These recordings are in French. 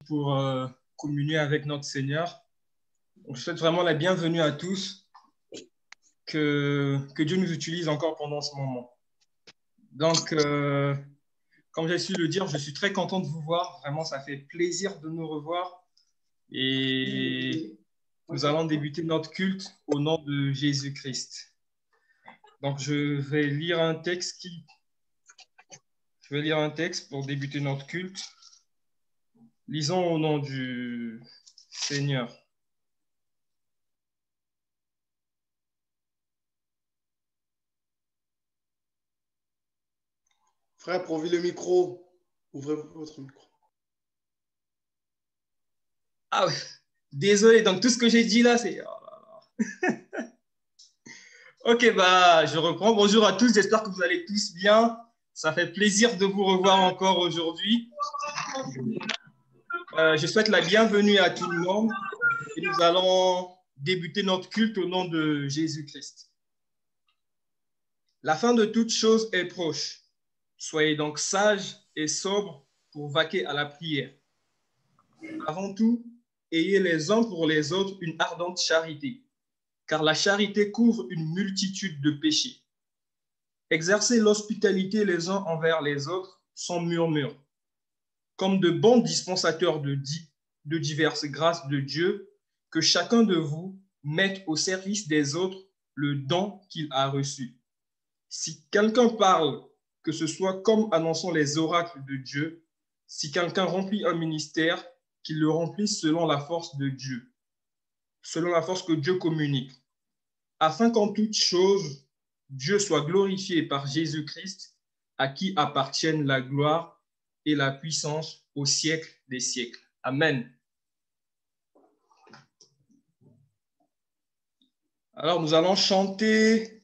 pour communier avec notre Seigneur. Je souhaite vraiment la bienvenue à tous, que Dieu nous utilise encore pendant ce moment. Donc, comme j'ai su le dire, je suis très content de vous voir. Vraiment, ça fait plaisir de nous revoir. Et nous allons débuter notre culte au nom de Jésus-Christ. Donc, je vais lire un texte pour débuter notre culte. Lisons au nom du Seigneur. Frère, ouvrez le micro. Ouvrez votre micro. Ah oui, désolé. Donc, tout ce que j'ai dit là, c'est... Ok, je reprends. Bonjour à tous. J'espère que vous allez tous bien. Ça fait plaisir de vous revoir encore aujourd'hui. Je souhaite la bienvenue à tout le monde et nous allons débuter notre culte au nom de Jésus-Christ. La fin de toute chose est proche. Soyez donc sages et sobres pour vaquer à la prière. Avant tout, ayez les uns pour les autres une ardente charité, car la charité couvre une multitude de péchés. Exercez l'hospitalité les uns envers les autres sans murmure. Comme de bons dispensateurs de diverses grâces de Dieu, que chacun de vous mette au service des autres le don qu'il a reçu. Si quelqu'un parle, que ce soit comme annonçant les oracles de Dieu, si quelqu'un remplit un ministère, qu'il le remplisse selon la force de Dieu, selon la force que Dieu communique, afin qu'en toute chose, Dieu soit glorifié par Jésus-Christ, à qui appartiennent la gloire et la puissance au siècle des siècles. Amen. Alors, nous allons chanter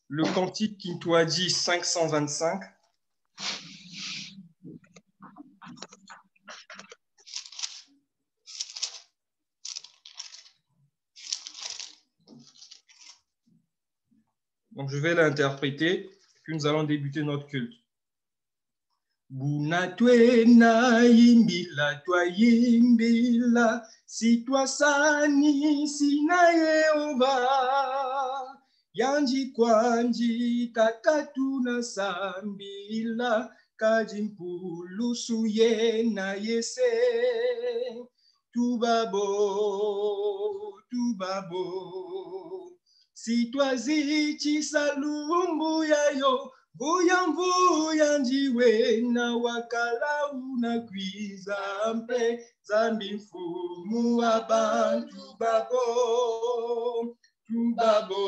le cantique Kintoadi 525. Donc, je vais l'interpréter, puis nous allons débuter notre culte. Bunatwe na yimbila, twa yimbila, si twa sani sina Yehova, yanji kwanji takatuna sambila, kajimpulu suye na yese, tubabo, si twa zichi salumbu yayo, Vuya njiwe na wakala unakwiza mpe zambi mfumu abantu babo, tubabo.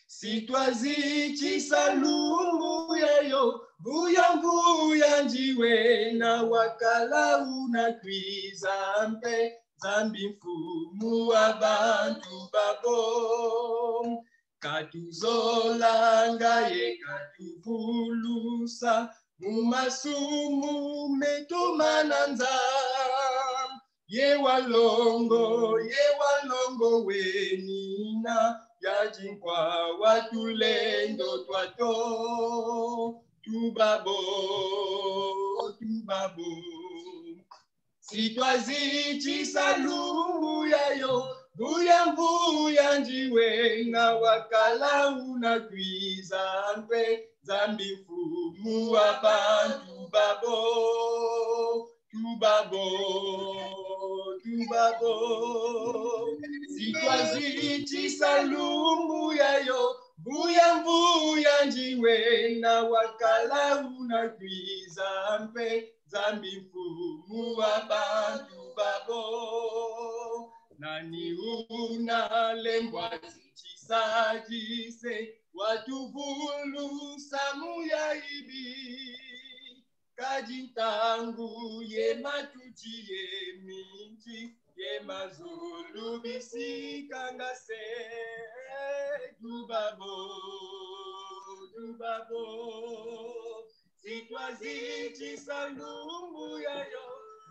Si twazichi salumbu yayo, vuya njiwe na wakala unakwiza mpe zambi mfumu abantu babo. Katuzolanga ye katuvulusa mumasumu metumananza ye walongo wenina yajinkwa watulendo twato tubabo si twazichi salumbu yayo Vuya njiwe na wakala unakwiza mpe zambi mfumu abantu babo, tubabo. Si twazichi salumbu yayo, vuya njiwe na wakala unakwiza mpe zambi mfumu abantu babo. Nani unalembwa zichisajise watuvulu samuya ibi kajitangu ye matuchi ye minji ye mazulu bisikangase tubabo sitwazichi salumbu yayo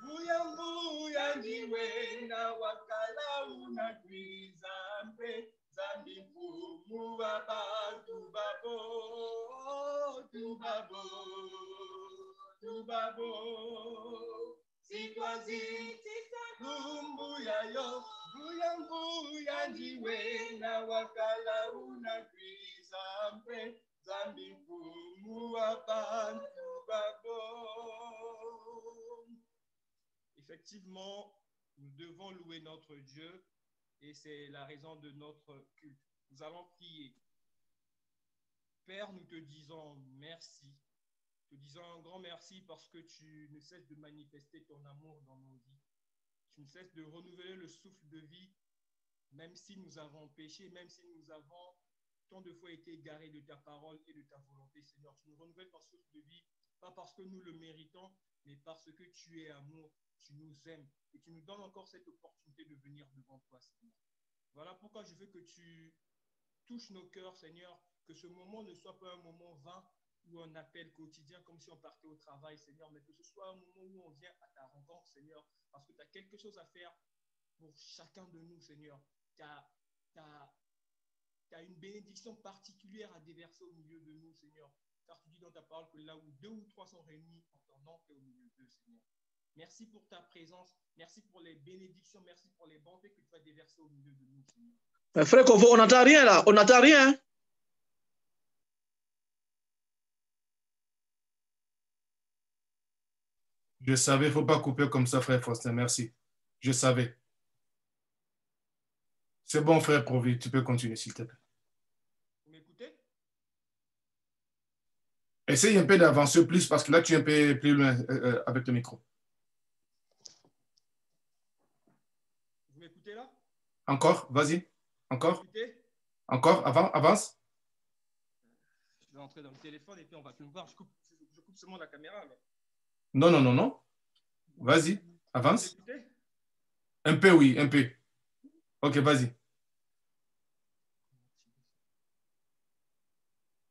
Vuya njiwe na wakala unakwiza mpe zambi mfumu abantu babo, tubabo. tubabo. Sitwazi, lumbuya yo, buya ndiwe, na wakala unakwiza mpe, zambi kumu abantu babo. Effectivement, nous devons louer notre Dieu et c'est la raison de notre culte. Nous allons prier. Père, nous te disons merci. Te disons un grand merci parce que tu ne cesses de manifester ton amour dans nos vies. Tu ne cesses de renouveler le souffle de vie, même si nous avons péché, même si nous avons tant de fois été égarés de ta parole et de ta volonté, Seigneur. Tu nous renouvelles ton souffle de vie, pas parce que nous le méritons, mais parce que tu es amour, tu nous aimes et tu nous donnes encore cette opportunité de venir devant toi, Seigneur. Voilà pourquoi je veux que tu touches nos cœurs, Seigneur, que ce moment ne soit pas un moment vain ou un appel quotidien comme si on partait au travail, Seigneur, mais que ce soit un moment où on vient à ta rencontre, Seigneur, parce que tu as quelque chose à faire pour chacun de nous, Seigneur. Tu as une bénédiction particulière à déverser au milieu de nous, Seigneur. Car tu dis dans ta parole que là où 2 ou 3 sont réunis en ton nom, tu es au milieu d'eux, Seigneur. Merci pour ta présence. Merci pour les bénédictions. Merci pour les bontés que tu vas déverser au milieu de nous, Seigneur. Frère Kovo, on n'entend rien là. On n'entend rien. Je savais, il ne faut pas couper comme ça, frère Faustin. Merci. Je savais. C'est bon, frère Provi. Tu peux continuer, s'il te plaît. Vous m'écoutez? Essaye un peu d'avancer plus parce que là, tu es un peu plus loin avec le micro. Vous m'écoutez là? Encore, vas-y. Encore. Vous m'écoutez? Encore, avance. Je vais entrer dans le téléphone et puis on va tout voir. Je coupe seulement la caméra. Là. Non. Vas-y, avance. Vous m'écoutez? Un peu, oui, un peu. Ok, vas-y.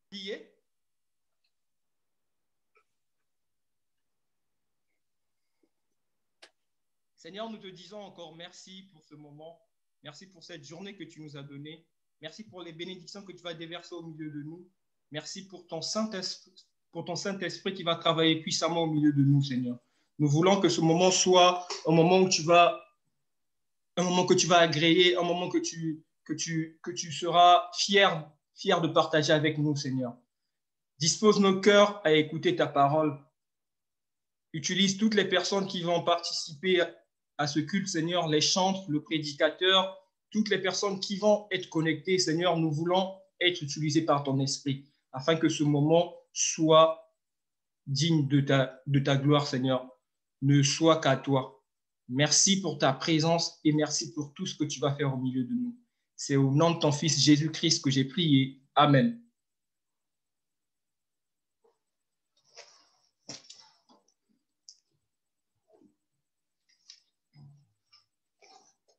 Priez. Seigneur, nous te disons encore merci pour ce moment. Merci pour cette journée que tu nous as donnée. Merci pour les bénédictions que tu vas déverser au milieu de nous. Merci pour ton Saint-Esprit qui va travailler puissamment au milieu de nous, Seigneur. Nous voulons que ce moment soit un moment où un moment que tu vas agréer, un moment que tu seras fier de partager avec nous, Seigneur. Dispose nos cœurs à écouter ta parole. Utilise toutes les personnes qui vont participer à ce culte, Seigneur, les chantres, le prédicateur, toutes les personnes qui vont être connectées, Seigneur, nous voulons être utilisés par ton esprit, afin que ce moment soit digne de ta gloire, Seigneur, ne soit qu'à toi. Merci pour ta présence et merci pour tout ce que tu vas faire au milieu de nous. C'est au nom de ton Fils Jésus-Christ que j'ai prié. Amen.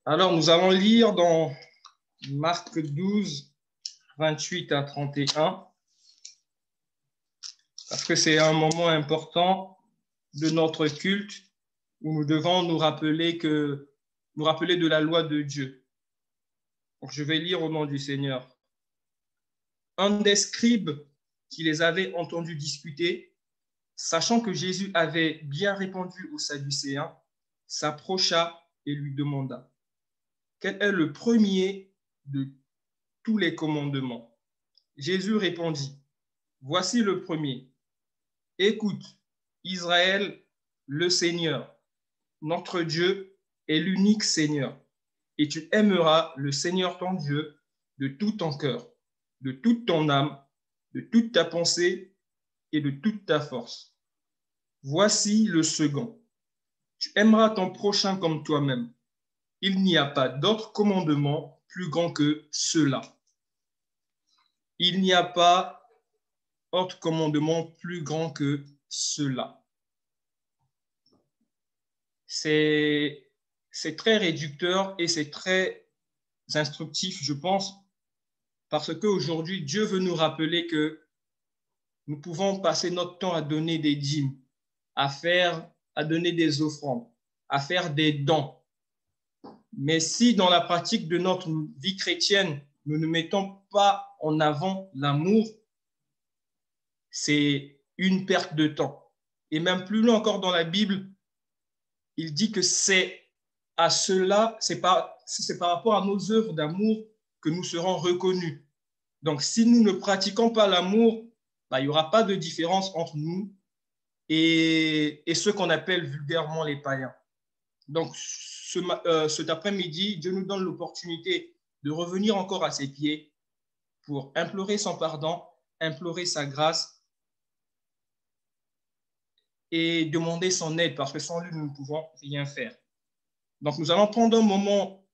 Alors, nous allons lire dans Marc 12, 28 à 31, parce que c'est un moment important de notre culte où nous devons nous rappeler de la loi de Dieu. Donc, je vais lire au nom du Seigneur. Un des scribes qui les avait entendus discuter, sachant que Jésus avait bien répondu aux Sadducéens, s'approcha et lui demanda: quel est le premier de tous les commandements? Jésus répondit: voici le premier. Écoute, Israël, le Seigneur, notre Dieu est l'unique Seigneur. Et tu aimeras le Seigneur ton Dieu de tout ton cœur, de toute ton âme, de toute ta pensée et de toute ta force. Voici le second. Tu aimeras ton prochain comme toi-même. Il n'y a pas d'autre commandement plus grand que cela. Il n'y a pas autre commandement plus grand que cela. C'est très réducteur et c'est très instructif, je pense, parce qu'aujourd'hui, Dieu veut nous rappeler que nous pouvons passer notre temps à donner des dîmes, à donner des offrandes, à faire des dons. Mais si dans la pratique de notre vie chrétienne, nous ne mettons pas en avant l'amour, c'est une perte de temps. Et même plus loin encore dans la Bible, il dit que c'est à cela, c'est par rapport à nos œuvres d'amour que nous serons reconnus. Donc, si nous ne pratiquons pas l'amour, il n'y aura pas de différence entre nous et ceux qu'on appelle vulgairement les païens. Donc, cet après-midi, Dieu nous donne l'opportunité de revenir encore à ses pieds pour implorer son pardon, implorer sa grâce et demander son aide, parce que sans lui, nous ne pouvons rien faire. Donc, nous allons prendre un moment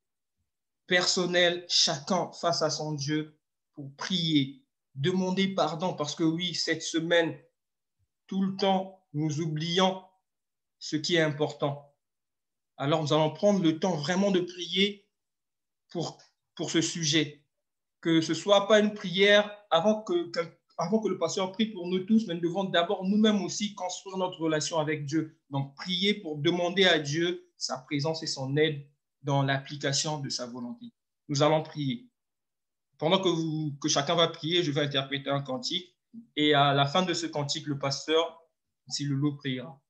personnel, chacun face à son Dieu, pour prier, demander pardon, parce que oui, cette semaine, tout le temps, nous oublions ce qui est important. Alors, nous allons prendre le temps vraiment de prier pour ce sujet. Que ce ne soit pas une prière avant que le pasteur prie pour nous tous, mais nous devons d'abord nous-mêmes aussi construire notre relation avec Dieu. Donc, prier pour demander à Dieu sa présence et son aide dans l'application de sa volonté. Nous allons prier. Pendant que chacun va prier, je vais interpréter un cantique. Et à la fin de ce cantique, le pasteur, s'il le veut, priera.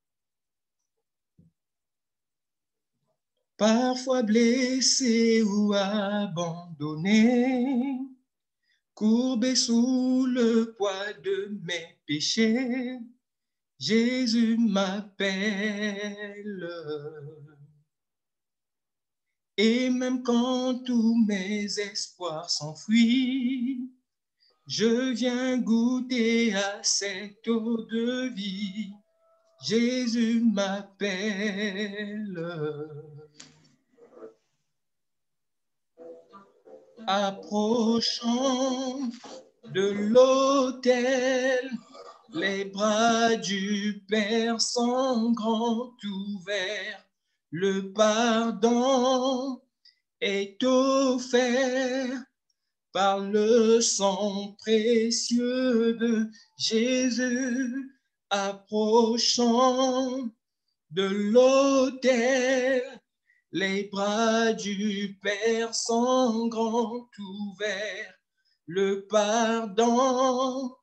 Parfois blessé ou abandonné, courbé sous le poids de mes péchés, Jésus m'appelle. Et même quand tous mes espoirs s'enfuient, je viens goûter à cette eau de vie. Jésus m'appelle. Approchant de l'autel, les bras du Père sont grands ouverts. Le pardon est offert par le sang précieux de Jésus. Approchant de l'autel, les bras du Père sont grands ouverts. Le pardon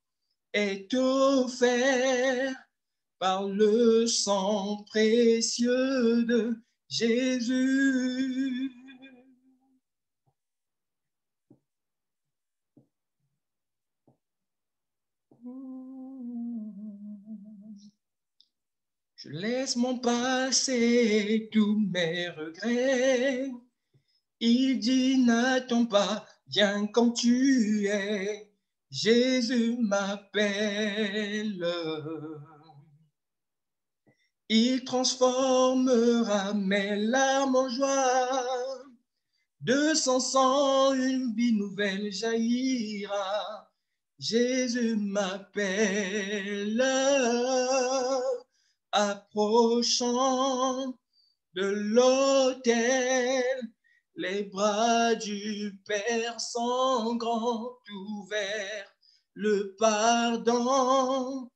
est offert par le sang précieux de Jésus. Je laisse mon passé, tous mes regrets. Il dit, n'attends pas, viens comme tu es. Jésus m'appelle. Il transformera mes larmes en joie. De son sang, une vie nouvelle jaillira. Jésus m'appelle. Approchant de l'autel, les bras du Père sont grands ouverts. Le pardon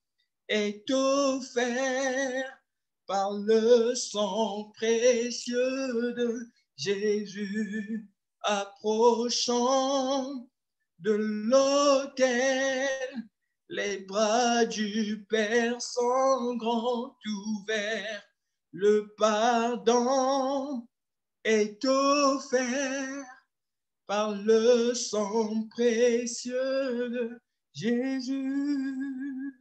est offert par le sang précieux de Jésus. Approchant de l'autel, les bras du Père sont grands ouverts. Le pardon est offert par le sang précieux de Jésus.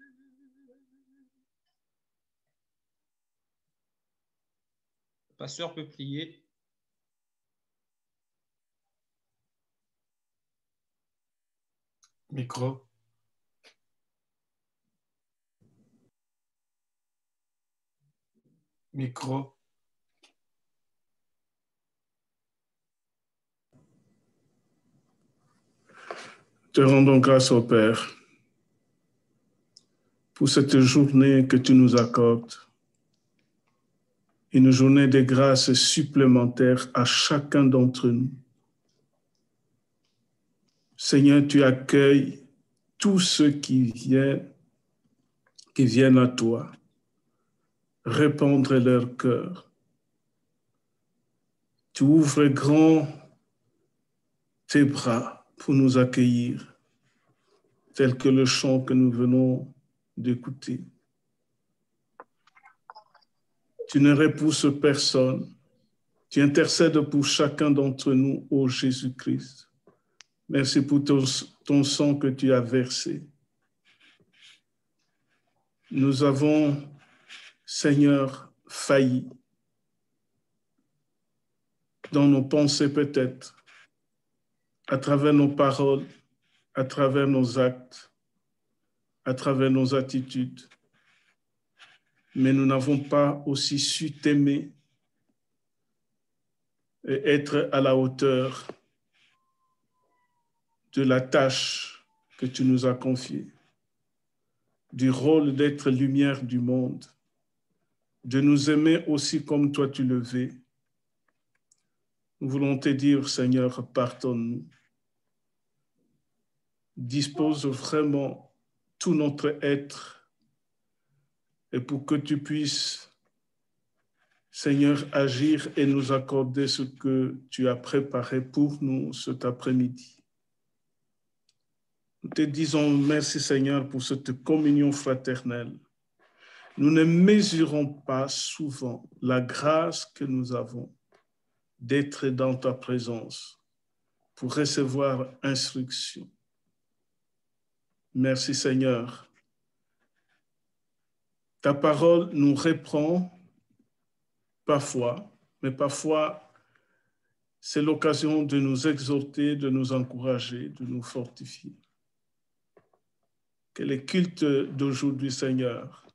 Le pasteur peut prier. Micro. Micro. Te rendons grâce au Père pour cette journée que tu nous accordes. Une journée de grâce supplémentaire à chacun d'entre nous. Seigneur, tu accueilles tous ceux qui viennent à toi, répandre leur cœur. Tu ouvres grand tes bras pour nous accueillir, tel que le chant que nous venons d'écouter. Tu ne repousses personne. Tu intercèdes pour chacun d'entre nous, ô Jésus-Christ. Merci pour ton sang que tu as versé. Nous avons, Seigneur, failli dans nos pensées peut-être, à travers nos paroles, à travers nos actes, à travers nos attitudes. Mais nous n'avons pas aussi su t'aimer et être à la hauteur de la tâche que tu nous as confiée, du rôle d'être lumière du monde, de nous aimer aussi comme toi tu le veux. Nous voulons te dire, Seigneur, pardonne-nous. Dispose vraiment tout notre être et pour que tu puisses, Seigneur, agir et nous accorder ce que tu as préparé pour nous cet après-midi. Nous te disons merci, Seigneur, pour cette communion fraternelle. Nous ne mesurons pas souvent la grâce que nous avons d'être dans ta présence pour recevoir instruction. Merci, Seigneur. Ta parole nous reprend parfois, mais parfois, c'est l'occasion de nous exhorter, de nous encourager, de nous fortifier. Que le culte d'aujourd'hui, Seigneur,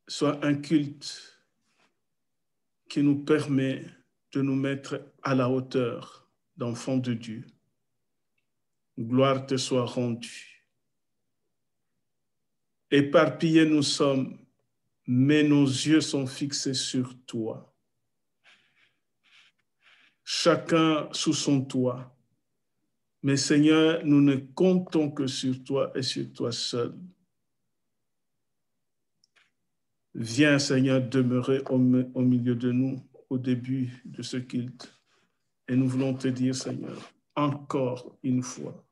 soit un culte qui nous permet de nous mettre à la hauteur d'enfants de Dieu. Gloire te soit rendue. Éparpillés nous sommes, mais nos yeux sont fixés sur toi. Chacun sous son toit. Mais Seigneur, nous ne comptons que sur toi et sur toi seul. Viens, Seigneur, demeurer au milieu de nous au début de ce culte. Et nous voulons te dire, Seigneur, encore une fois,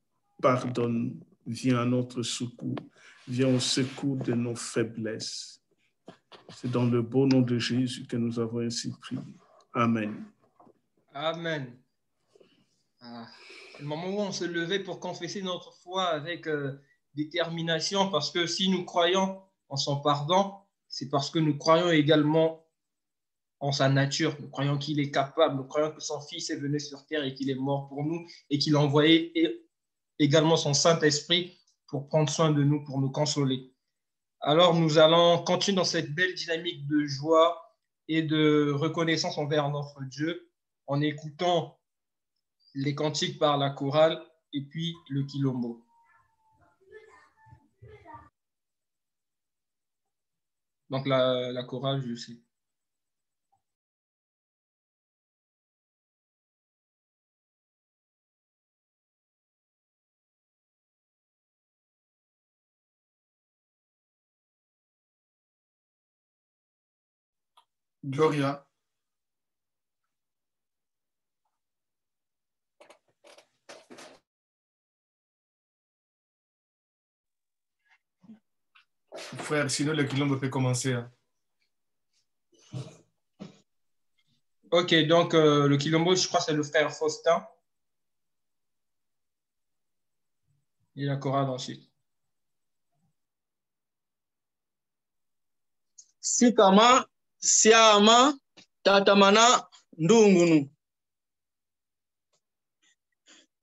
pardonne, viens à notre secours, viens au secours de nos faiblesses. C'est dans le beau nom de Jésus que nous avons ainsi prié. Amen. Amen. C'est le moment où on se levait pour confesser notre foi avec détermination, parce que si nous croyons en son pardon, c'est parce que nous croyons également en sa nature. Nous croyons qu'il est capable, nous croyons que son Fils est venu sur terre et qu'il est mort pour nous et qu'il a envoyé également son Saint-Esprit pour prendre soin de nous, pour nous consoler. Alors nous allons continuer dans cette belle dynamique de joie et de reconnaissance envers notre Dieu en écoutant les cantiques par la chorale et puis le quilombo. Donc la chorale, je sais. Gloria. Frère, sinon le quilombo peut commencer. Hein. Ok, donc le quilombo, je crois que c'est le frère Faustin. Et la chorale ensuite. Sikama, siama, tatamana, ndungunu.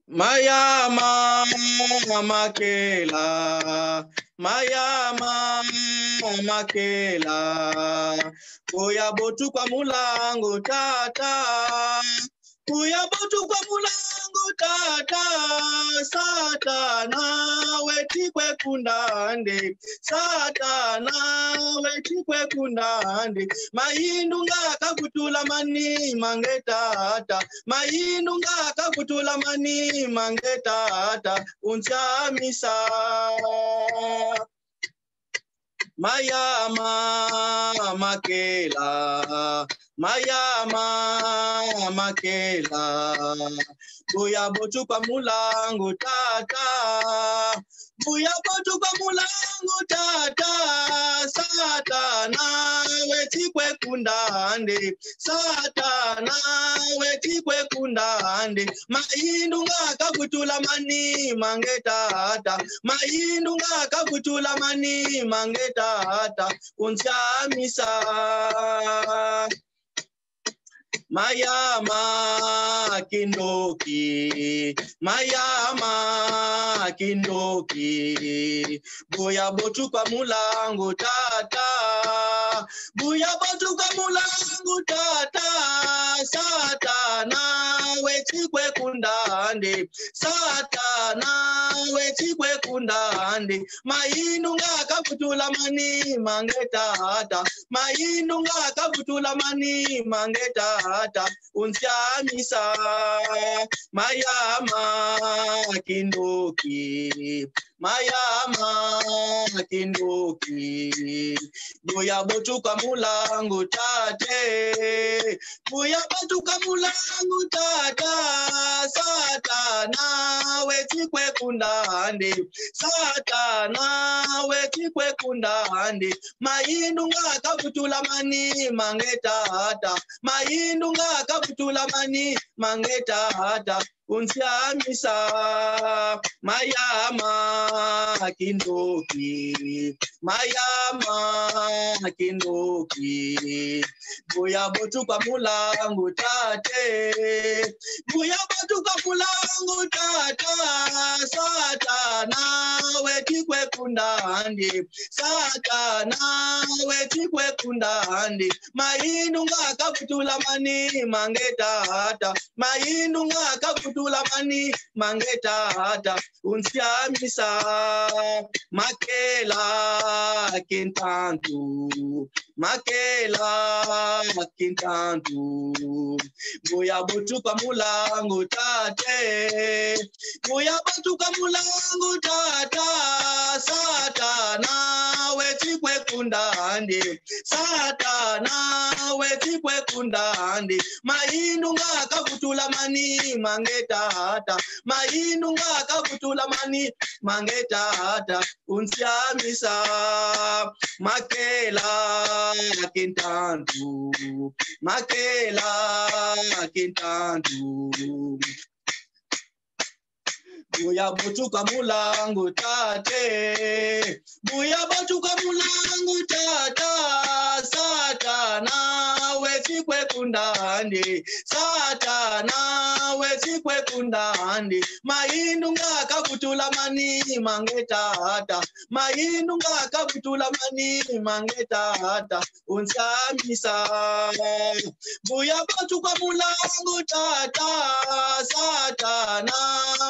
Mayama, makela, mayama, makela. Kuya botu kwa mulango tata. Kuya botu kwa mulango tata. Satana wetikwe kundande. Satana wetikwe kundande. Maindunga kakutula mani mangetata. Maindunga kakutula mani mangetata. Unchamisa. Mayama makela, mayama makela. Buya botu kwa mulango tata. Buya botu kwa mulango tata. ande satana wetikwe kunda ande maindu ngakavutula mani mangetata maindu ngakavutula mani mangetata unsiamisa Mayama kindoki, Mayama kindoki, Buya botu kwa mulangu tata, Buya botu kwa mulangu tata, Satana wetikwe kundande, Satana wetikwe kundande, Maindu ngakavutula mani mangetata, Maindu ngakavutula mani mangetata, unsiamisa Mayama kindoki, Mayama kindoki, Buya botu kwa mulangu tate, Buya botu kwa mulangu tata, Satana wetikwe kundande, Satana wetikwe kundande, Maindu ngakavutula mani mangetata, Maindu ngakavutula mani mangetata, unsiamisa Mayama kindoki, Mayama kindoki, Buya botu kwa mulangu tate, Buya botu kwa mulangu tata, Satana wetikwe kundande, Satana wetikwe kundande, Maindu ngakavutula mani mangetata, Maindu ngakavutula mani mangetata, unsiamisa makela kintantu, makela kintantu, Buya botu kwa mulangu tate, Buya botu kwa mulangu tata, Satana wetikwe kundande, Satana wetikwe kundande, Maindu ngakavutula mani mangetata, Maindu ngakavutula mani mangetata, unsiamisa makela kintantu, makela kintantu, Buya botu kwa mulangu tate, Buya botu kwa mulangu tata, Satana wetikwe kundande, Satana wetikwe kundande, Maindu ngakavutula mani mangetata, Maindu ngakavutula mani mangetata, unsiamisa Buya botu kwa mulangu tata, Satana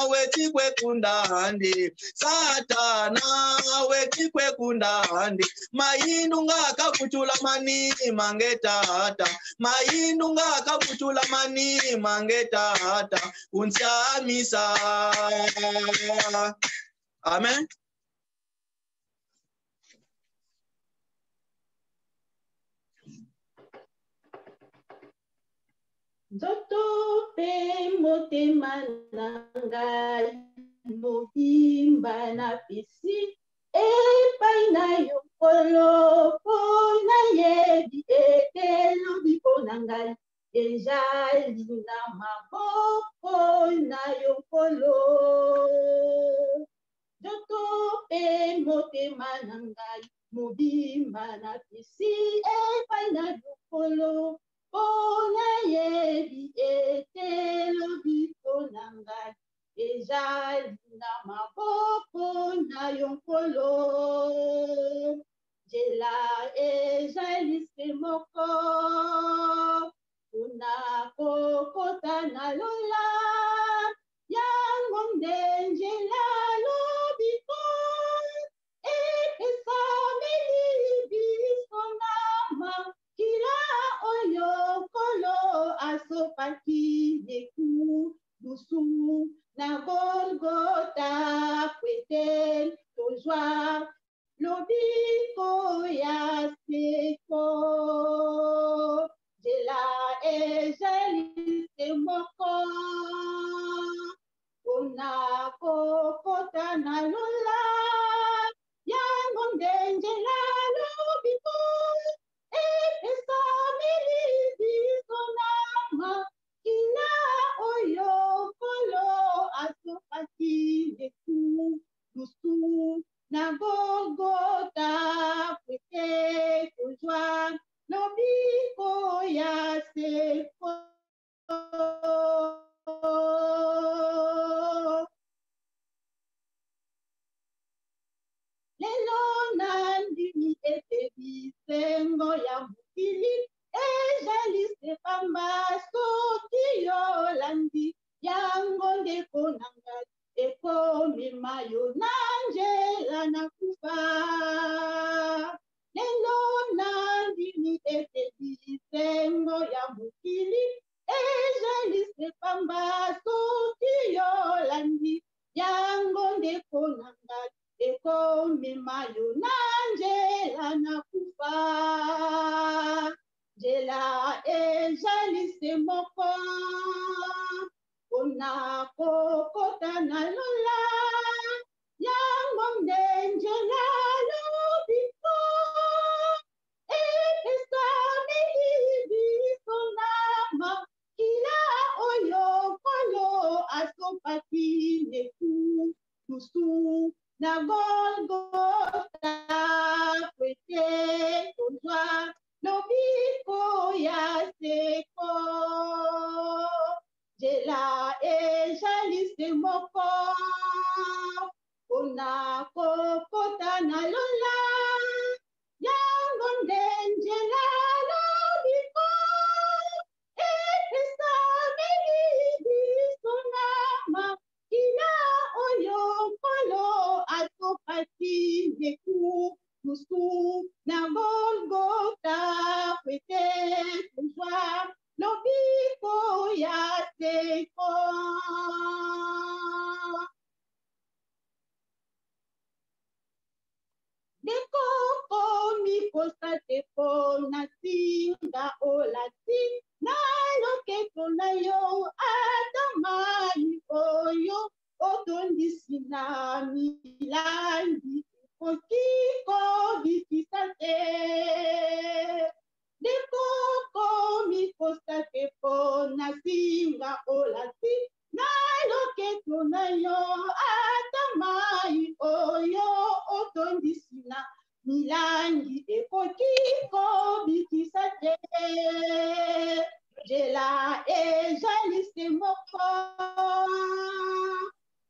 wetikwe kundande, Satana wetikwe kundande, Maindu ngakavutula mani mangetata, Maindu ngakavutula mani mangetata, unsiamisa. Amen. Nzoto pe motema na ngai mobimba na pesi epai na yo nkolo mpo nayebi ete elobi mpo na ngai ezali na maboko na yo nkolo. Nzoto pe motema na ngai mobimba na pesi epai na yo nkolo Ona yebi ete lobi pona ngai ezali na maboko na yo nkolo. Nzela ezali se moko pona kokota na lola yango nde nzela lobi po epesameli biso na makila oyo nkolo asopaki neku lusu na Golgota kwetel tozwa lobiko ya seko. Nzela ezali se moko pona kokota na lola yango nde nzela lobiko epesameli ya mokili ezelise pamba soki yolandi yango ndeko na ngai ekomema yo na nzela na kufa nzela ezelise moko mpona kokota na lola yango nde nzela lobiko epesameli biso na makila oyo nkolo asopaki nekusu na golgota kwete kozwa lobiko ya seko nzela ejalise moko mpona kokota na lola yango nde nzela lobiko epesameli biso na makila oyo nkolo asopaki nekusu na golgota kwete kozwa lobiko ya seko dekokomi kosa te mpona singa olati na loketo na yo ata mai oyo otondisi na milangi ekoki kobikisa te dekokomi kosa te mpona singa olati na loketo na yo ata mai oyo otondisi na milangi ekoki kobikisa te nzela ejalise moko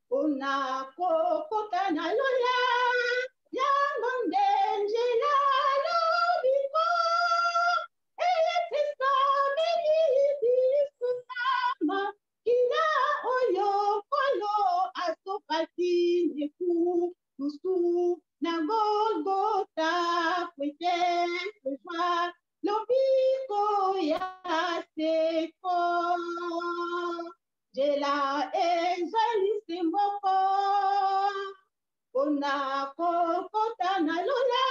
mpona kokota na lola yango nde nzela lobiko epesameli biso na makila oyo nkolo asopaki nekusu na golgota kwete kozwa lobiko ya seko nzela ejalise moko mpona kokota na lola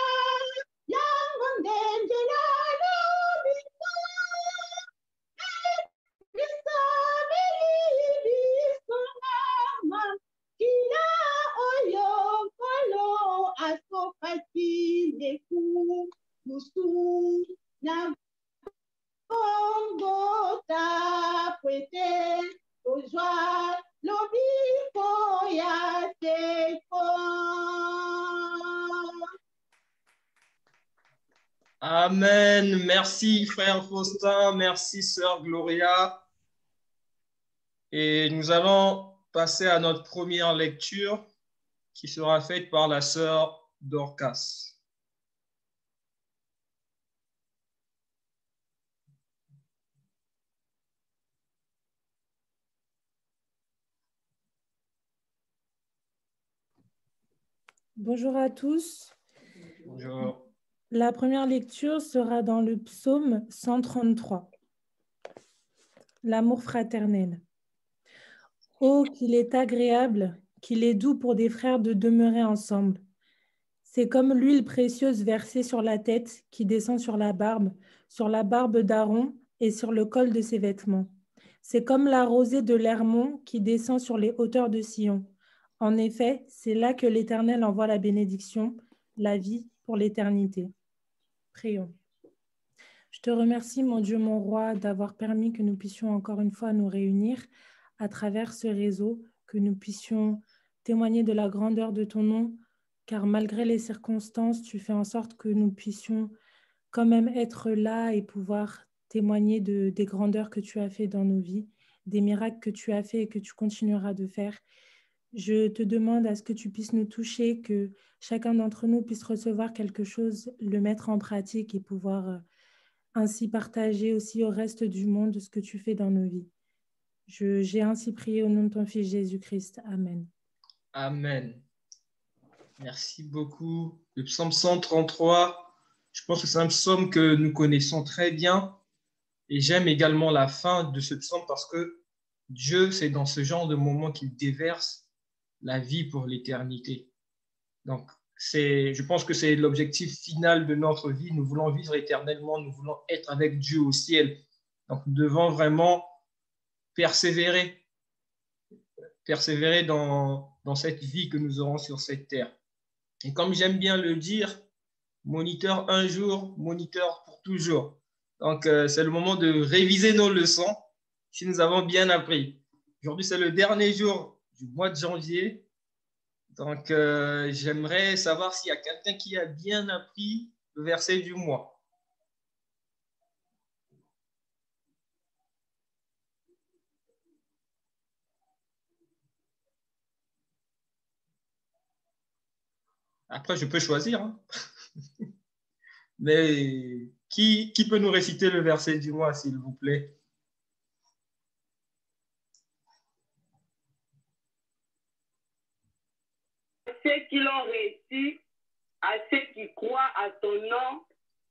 yango nde nzela lobiko epesameli biso na makila oyo nkolo asopaki nekusu na golgota kwete kozwa lobiko ya seko. Amen. Merci, frère Faustin. Merci, sœur Gloria. Et nous allons passer à notre première lecture qui sera faite par la sœur Dorcas. Bonjour à tous. Bonjour. La première lecture sera dans le psaume 133. L'amour fraternel. Oh, qu'il est agréable, qu'il est doux pour des frères de demeurer ensemble. C'est comme l'huile précieuse versée sur la tête qui descend sur la barbe d'Aaron et sur le col de ses vêtements. C'est comme la rosée de l'Hermon qui descend sur les hauteurs de Sion. En effet, c'est là que l'Éternel envoie la bénédiction, la vie pour l'éternité. Prions. Je te remercie, mon Dieu, mon roi, d'avoir permis que nous puissions encore une fois nous réunir à travers ce réseau, que nous puissions témoigner de la grandeur de ton nom, car malgré les circonstances, tu fais en sorte que nous puissions quand même être là et pouvoir témoigner des grandeurs que tu as fait dans nos vies, des miracles que tu as fait et que tu continueras de faire. Je te demande à ce que tu puisses nous toucher, que chacun d'entre nous puisse recevoir quelque chose, le mettre en pratique et pouvoir ainsi partager aussi au reste du monde ce que tu fais dans nos vies. J'ai ainsi prié au nom de ton Fils Jésus-Christ. Amen. Amen. Merci beaucoup. Le psaume 133, je pense que c'est un psaume que nous connaissons très bien. Et j'aime également la fin de ce psaume parce que Dieu, c'est dans ce genre de moment qu'il déverse la vie pour l'éternité. Donc, je pense que c'est l'objectif final de notre vie. Nous voulons vivre éternellement, nous voulons être avec Dieu au ciel. Donc, nous devons vraiment persévérer dans cette vie que nous aurons sur cette terre. Et comme j'aime bien le dire, moniteur un jour, moniteur pour toujours. Donc, c'est le moment de réviser nos leçons si nous avons bien appris. Aujourd'hui, c'est le dernier jour du mois de janvier. Donc, j'aimerais savoir s'il y a quelqu'un qui a bien appris le verset du mois. Après, je peux choisir. Hein. Mais qui peut nous réciter le verset du mois, s'il vous plaît? Ceux qui l'ont réussi, à ceux qui croient à ton nom,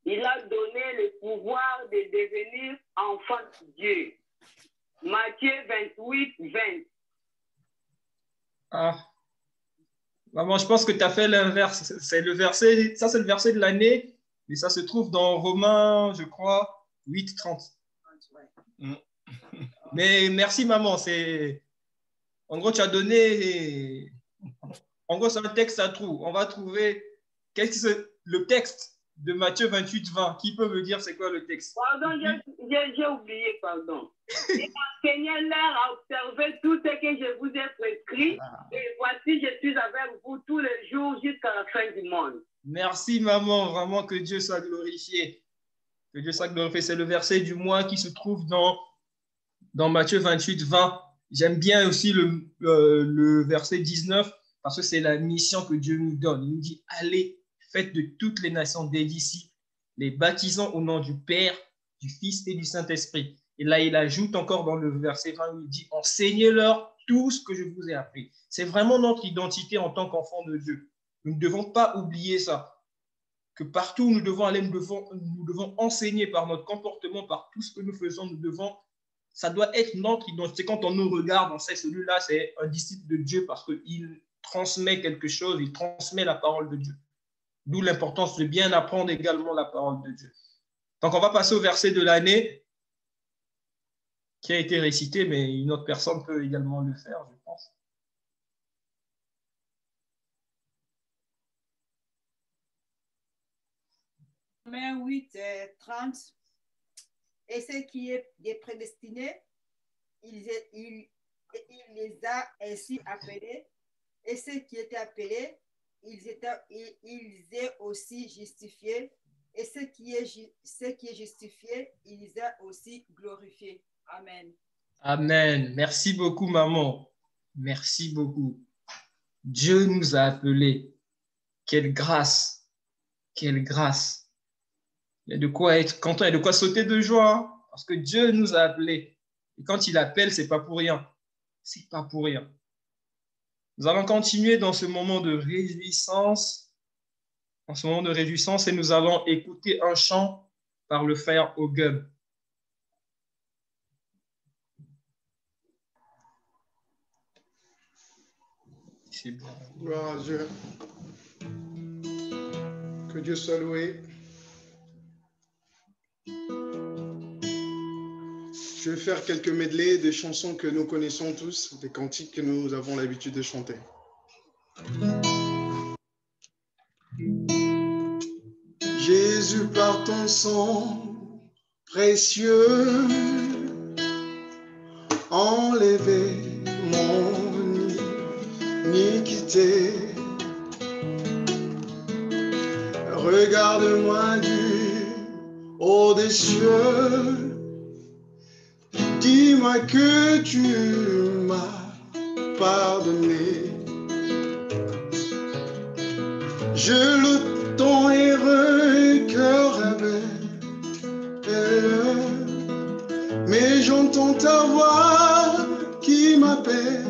il a donné le pouvoir de devenir enfants de Dieu. Matthieu 28, 20. Ah. Maman, je pense que tu as fait l'inverse. C'est le verset, ça c'est le verset de l'année, mais ça se trouve dans Romains, je crois, 8, 30. Mais merci maman, en gros tu as donné, en gros c'est un texte à trous. On va trouver le texte de Matthieu 28, 20. Qui peut me dire c'est quoi le texte? Pardon, j'ai oublié, pardon. Et enseignez-leur à observer tout ce que je vous ai prescrit. Et voici, je suis avec vous tous les jours jusqu'à la fin du monde. Merci maman, vraiment que Dieu soit glorifié. Que Dieu soit glorifié. C'est le verset du mois qui se trouve dans Matthieu 28, 20. J'aime bien aussi le verset 19 parce que c'est la mission que Dieu nous donne. Il nous dit, allez, faites de toutes les nations des disciples, les baptisant au nom du Père, du Fils et du Saint-Esprit. Et là, il ajoute encore dans le verset 20, il dit, enseignez-leur tout ce que je vous ai appris. C'est vraiment notre identité en tant qu'enfants de Dieu. Nous ne devons pas oublier ça. Que partout où nous devons aller, nous devons enseigner par notre comportement, par tout ce que nous faisons, ça doit être notre identité. Quand on nous regarde, on sait celui-là, c'est un disciple de Dieu parce qu'il transmet quelque chose, il transmet la parole de Dieu. D'où l'importance de bien apprendre également la parole de Dieu. Donc, on va passer au verset de l'année qui a été récité, mais une autre personne peut également le faire, je pense. Romains 8, 30. Et ce qui est prédestiné, il les a ainsi appelés. Et ceux qui étaient appelés, ils est aussi justifiés. Et ce qui est justifié, il les a aussi glorifiés. Amen. Amen. Merci beaucoup, maman. Merci beaucoup. Dieu nous a appelés. Quelle grâce. Quelle grâce. Il y a de quoi être content, il y a de quoi sauter de joie. Hein, parce que Dieu nous a appelés. Et quand il appelle, ce n'est pas pour rien. C'est pas pour rien. Nous allons continuer dans ce moment de réjouissance. Et nous allons écouter un chant par le frère Ogub. C'est bien. Gloire à Dieu. Que Dieu soit loué. Je vais faire quelques medleys des chansons que nous connaissons tous, des cantiques que nous avons l'habitude de chanter. Jésus, par ton sang précieux, enlevé mon iniquité. Regarde-moi du haut des cieux. Dis-moi que tu m'as pardonné. Je loue ton heureux cœur avec elle, mais j'entends ta voix qui m'appelle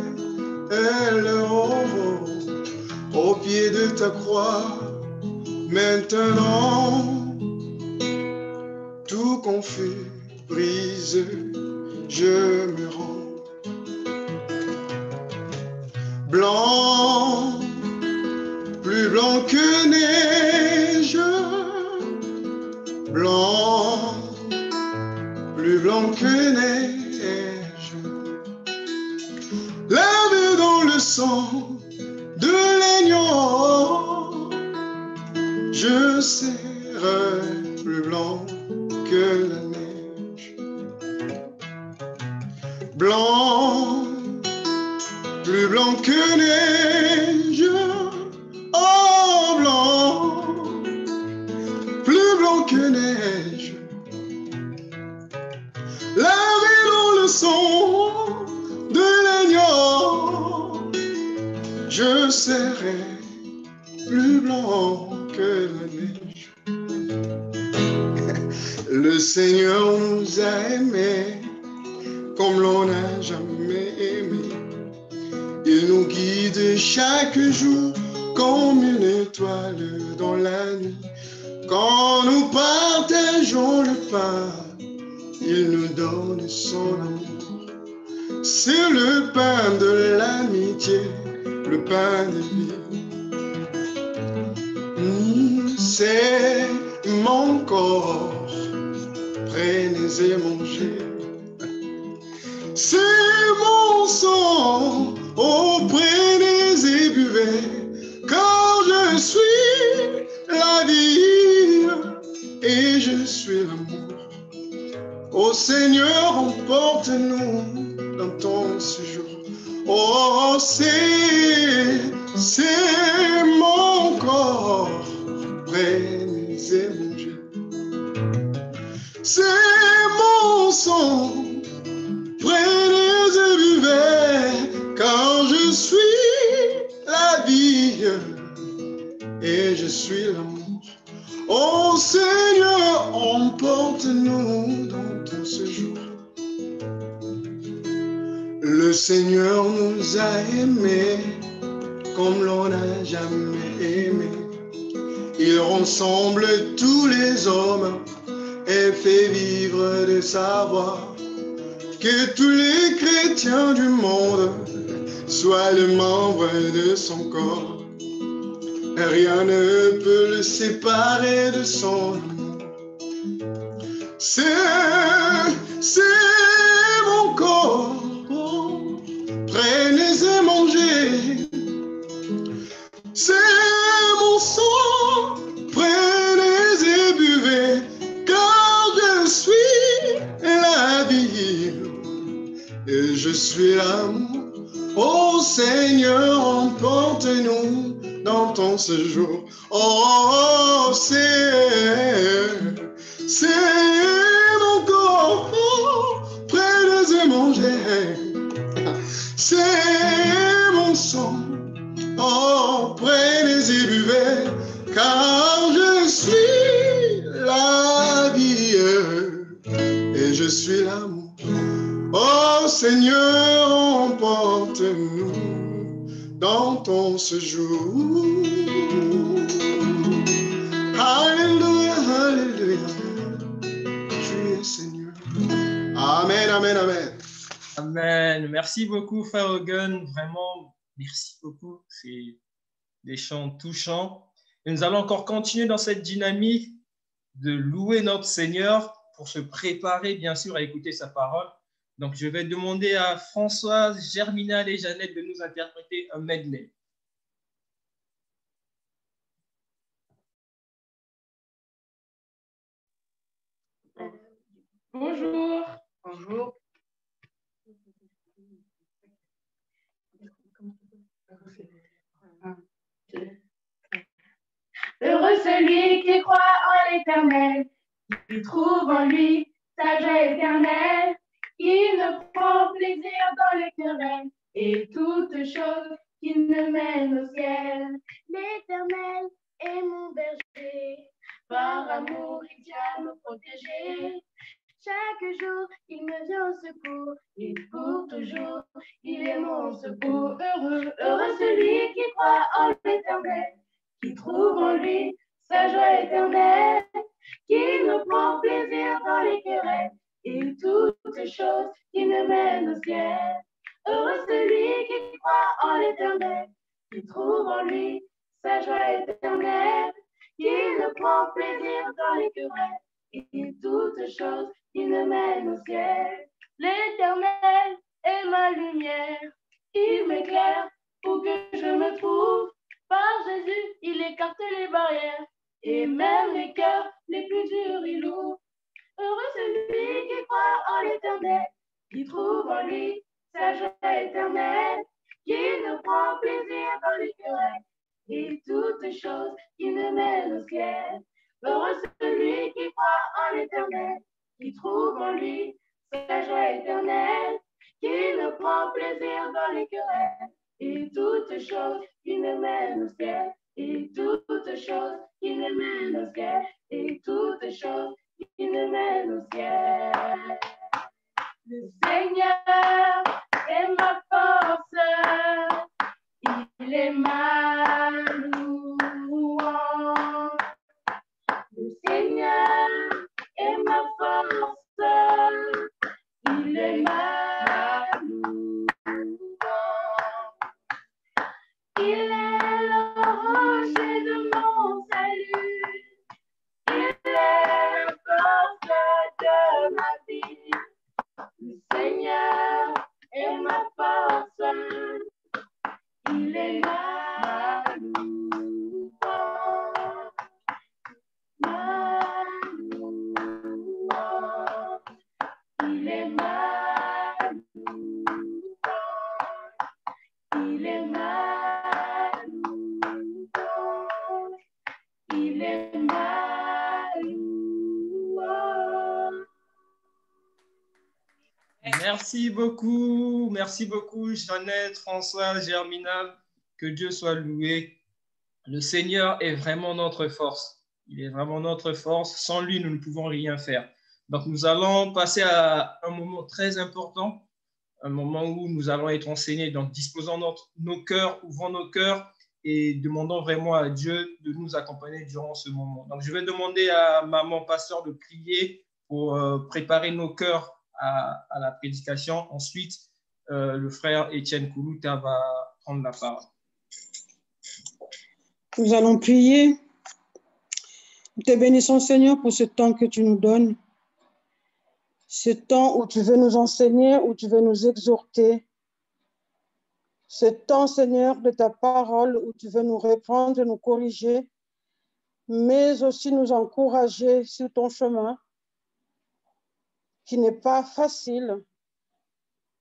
au pied de ta croix. Maintenant, tout confus brise, je me rends blanc, plus blanc que neige, blanc, plus blanc que neige, lavé dans le sang de l'agneau, je serai plus blanc que la neige, blanc, plus blanc que neige, oh blanc, plus blanc que neige, lavé dans le sang de l'agneau, je serai plus blanc que la neige. Le Seigneur nous a aimés comme l'on n'a jamais aimé. Il nous guide chaque jour comme une étoile dans la nuit. Quand nous partageons le pain, il nous donne son amour. C'est le pain de l'amitié, le pain de vie. C'est mon corps, prenez et mangez. C'est mon sang, oh prenez et buvez, car je suis la vie et je suis l'amour. Ô Seigneur, emporte-nous dans ton séjour. Oh, c'est mon corps, prenez et mangez. C'est mon sang, prenez et buvez, car je suis la vie et je suis l'amour. Ô Seigneur, emporte-nous dans ton séjour. Le Seigneur nous a aimés comme l'on n'a jamais aimé. Il rassemble tous les hommes et fait vivre de sa voix. Que tous les chrétiens du monde soient les membres de son corps. Rien ne peut le séparer de son amour. C'est mon corps, prenez et mangez. C'est mon sang, prenez et buvez, car je suis la vie et je suis l'amour. Ô Seigneur, emporte-nous dans ton séjour. Oh, c'est mon corps, prenez et mangez. C'est mon sang, oh, prenez et buvez, car je suis la vie et je suis l'amour. Oh Seigneur, emporte-nous dans ton séjour. Alléluia, alléluia, tu es Seigneur. Amen, amen, amen. Amen. Merci beaucoup, Frère Hogan. Vraiment, merci beaucoup. C'est des chants touchants. Et nous allons encore continuer dans cette dynamique de louer notre Seigneur pour se préparer, bien sûr, à écouter sa parole. Donc, je vais demander à Françoise, Germinal et Jeannette de nous interpréter un medley. Bonjour. Bonjour. Heureux celui qui croit en l'Éternel, qui trouve en lui sa joie éternelle, qui ne prend plaisir dans les querelles et toutes choses qui ne mènent au ciel. L'Éternel est mon berger, par amour il tient me protéger. Chaque jour, il me vient au secours, et pour toujours, il est mon secours. Heureux, heureux celui qui croit en l'Éternel, qui trouve en lui sa joie éternelle, qui ne prend plaisir dans les querelles et toutes choses qui nous mènent au ciel. Heureux celui qui croit en l'Éternel, qui trouve en lui sa joie éternelle, qui ne prend plaisir dans les querelles et toutes choses qui nous mènent au ciel. L'Éternel est ma lumière, il m'éclaire pour que je me trouve. Par Jésus, il écarte les barrières et même les cœurs les plus durs, il ouvre. Heureux celui qui croit en l'Éternel, qui trouve en lui sa joie éternelle, qui ne prend plaisir dans les querelles et toutes choses qui nous mènent au ciel. Heureux celui qui croit en l'Éternel, qui trouve en lui sa joie éternelle, qui ne prend plaisir dans les querelles et toutes choses qui nous mènent au ciel, et toutes choses qui nous mènent au ciel, et toutes choses qui nous mènent au ciel. Le Seigneur est ma force, il est ma louange. Le Seigneur est ma force, il est ma louange. Il est le rocher de mon salut, il est la force de ma vie. Le Seigneur est ma force, il est ma louange. Ma louange, il est ma louange, il est ma louange, il est ma louange. Merci beaucoup Jeannette, François, Germinal, que Dieu soit loué. Le Seigneur est vraiment notre force. Il est vraiment notre force. Sans lui, nous ne pouvons rien faire. Donc, nous allons passer à un moment très important, un moment où nous allons être enseignés. Donc, disposons nos cœurs, ouvrons nos cœurs et demandons vraiment à Dieu de nous accompagner durant ce moment. Donc, je vais demander à maman pasteur de prier pour préparer nos cœurs à la prédication. Ensuite, le frère Étienne Koulouta va prendre la parole. Nous allons prier. Nous te bénissons, Seigneur, pour ce temps que tu nous donnes. Ce temps où tu veux nous enseigner, où tu veux nous exhorter. Ce temps, Seigneur, de ta parole, où tu veux nous reprendre, nous corriger, mais aussi nous encourager sur ton chemin, qui n'est pas facile.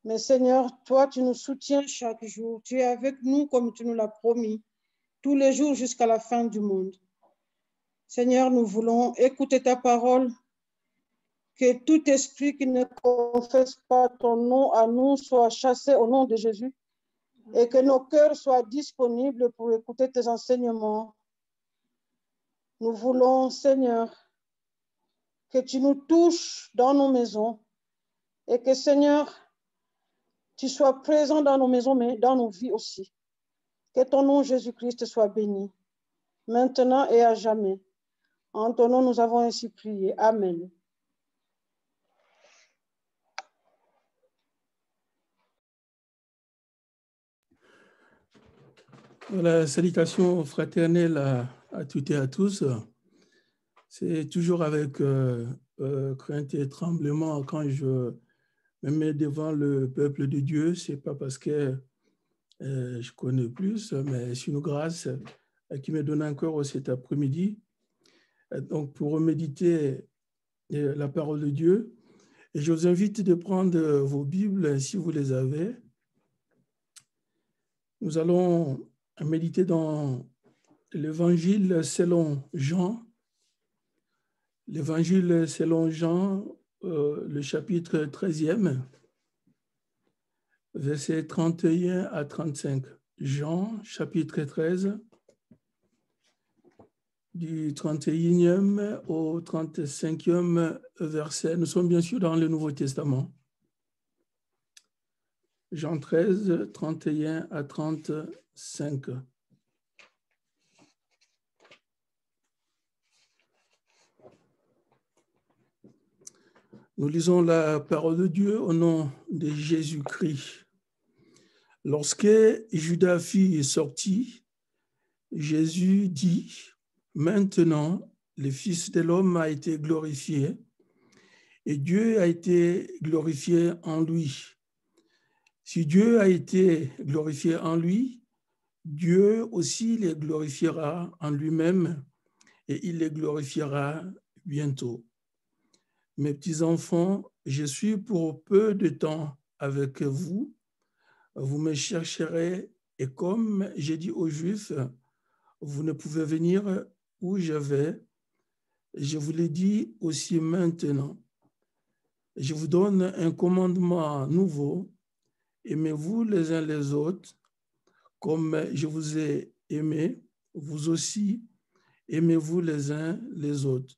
Mais Seigneur, toi, tu nous soutiens chaque jour. Tu es avec nous comme tu nous l'as promis, tous les jours jusqu'à la fin du monde. Seigneur, nous voulons écouter ta parole, que tout esprit qui ne confesse pas ton nom à nous soit chassé au nom de Jésus et que nos cœurs soient disponibles pour écouter tes enseignements. Nous voulons, Seigneur, que tu nous touches dans nos maisons et que, Seigneur, tu sois présent dans nos maisons, mais dans nos vies aussi. Que ton nom, Jésus-Christ, soit béni, maintenant et à jamais. En ton nom, nous avons ainsi prié. Amen. Voilà, salutations fraternelles à toutes et à tous. C'est toujours avec crainte et tremblement quand je me mets devant le peuple de Dieu. Ce n'est pas parce que je connais plus, mais c'est une grâce qui me donne encore cet après-midi. Donc, pour méditer la parole de Dieu, et je vous invite de prendre vos Bibles si vous les avez. Nous allons méditer dans l'Évangile selon Jean. L'Évangile selon Jean, le chapitre 13e, versets 31 à 35. Jean, chapitre 13, du 31e au 35e verset. Nous sommes bien sûr dans le Nouveau Testament. Jean 13, 31 à 35. Nous lisons la parole de Dieu au nom de Jésus-Christ. Lorsque Judas fut sorti, Jésus dit, « Maintenant, le Fils de l'homme a été glorifié et Dieu a été glorifié en lui. Si Dieu a été glorifié en lui, Dieu aussi les glorifiera en lui-même et il les glorifiera bientôt. Mes petits-enfants, je suis pour peu de temps avec vous. Vous me chercherez et comme j'ai dit aux Juifs, vous ne pouvez venir où je vais. Je vous l'ai dit aussi maintenant. Je vous donne un commandement nouveau. Aimez-vous les uns les autres, comme je vous ai aimé, vous aussi, aimez-vous les uns les autres.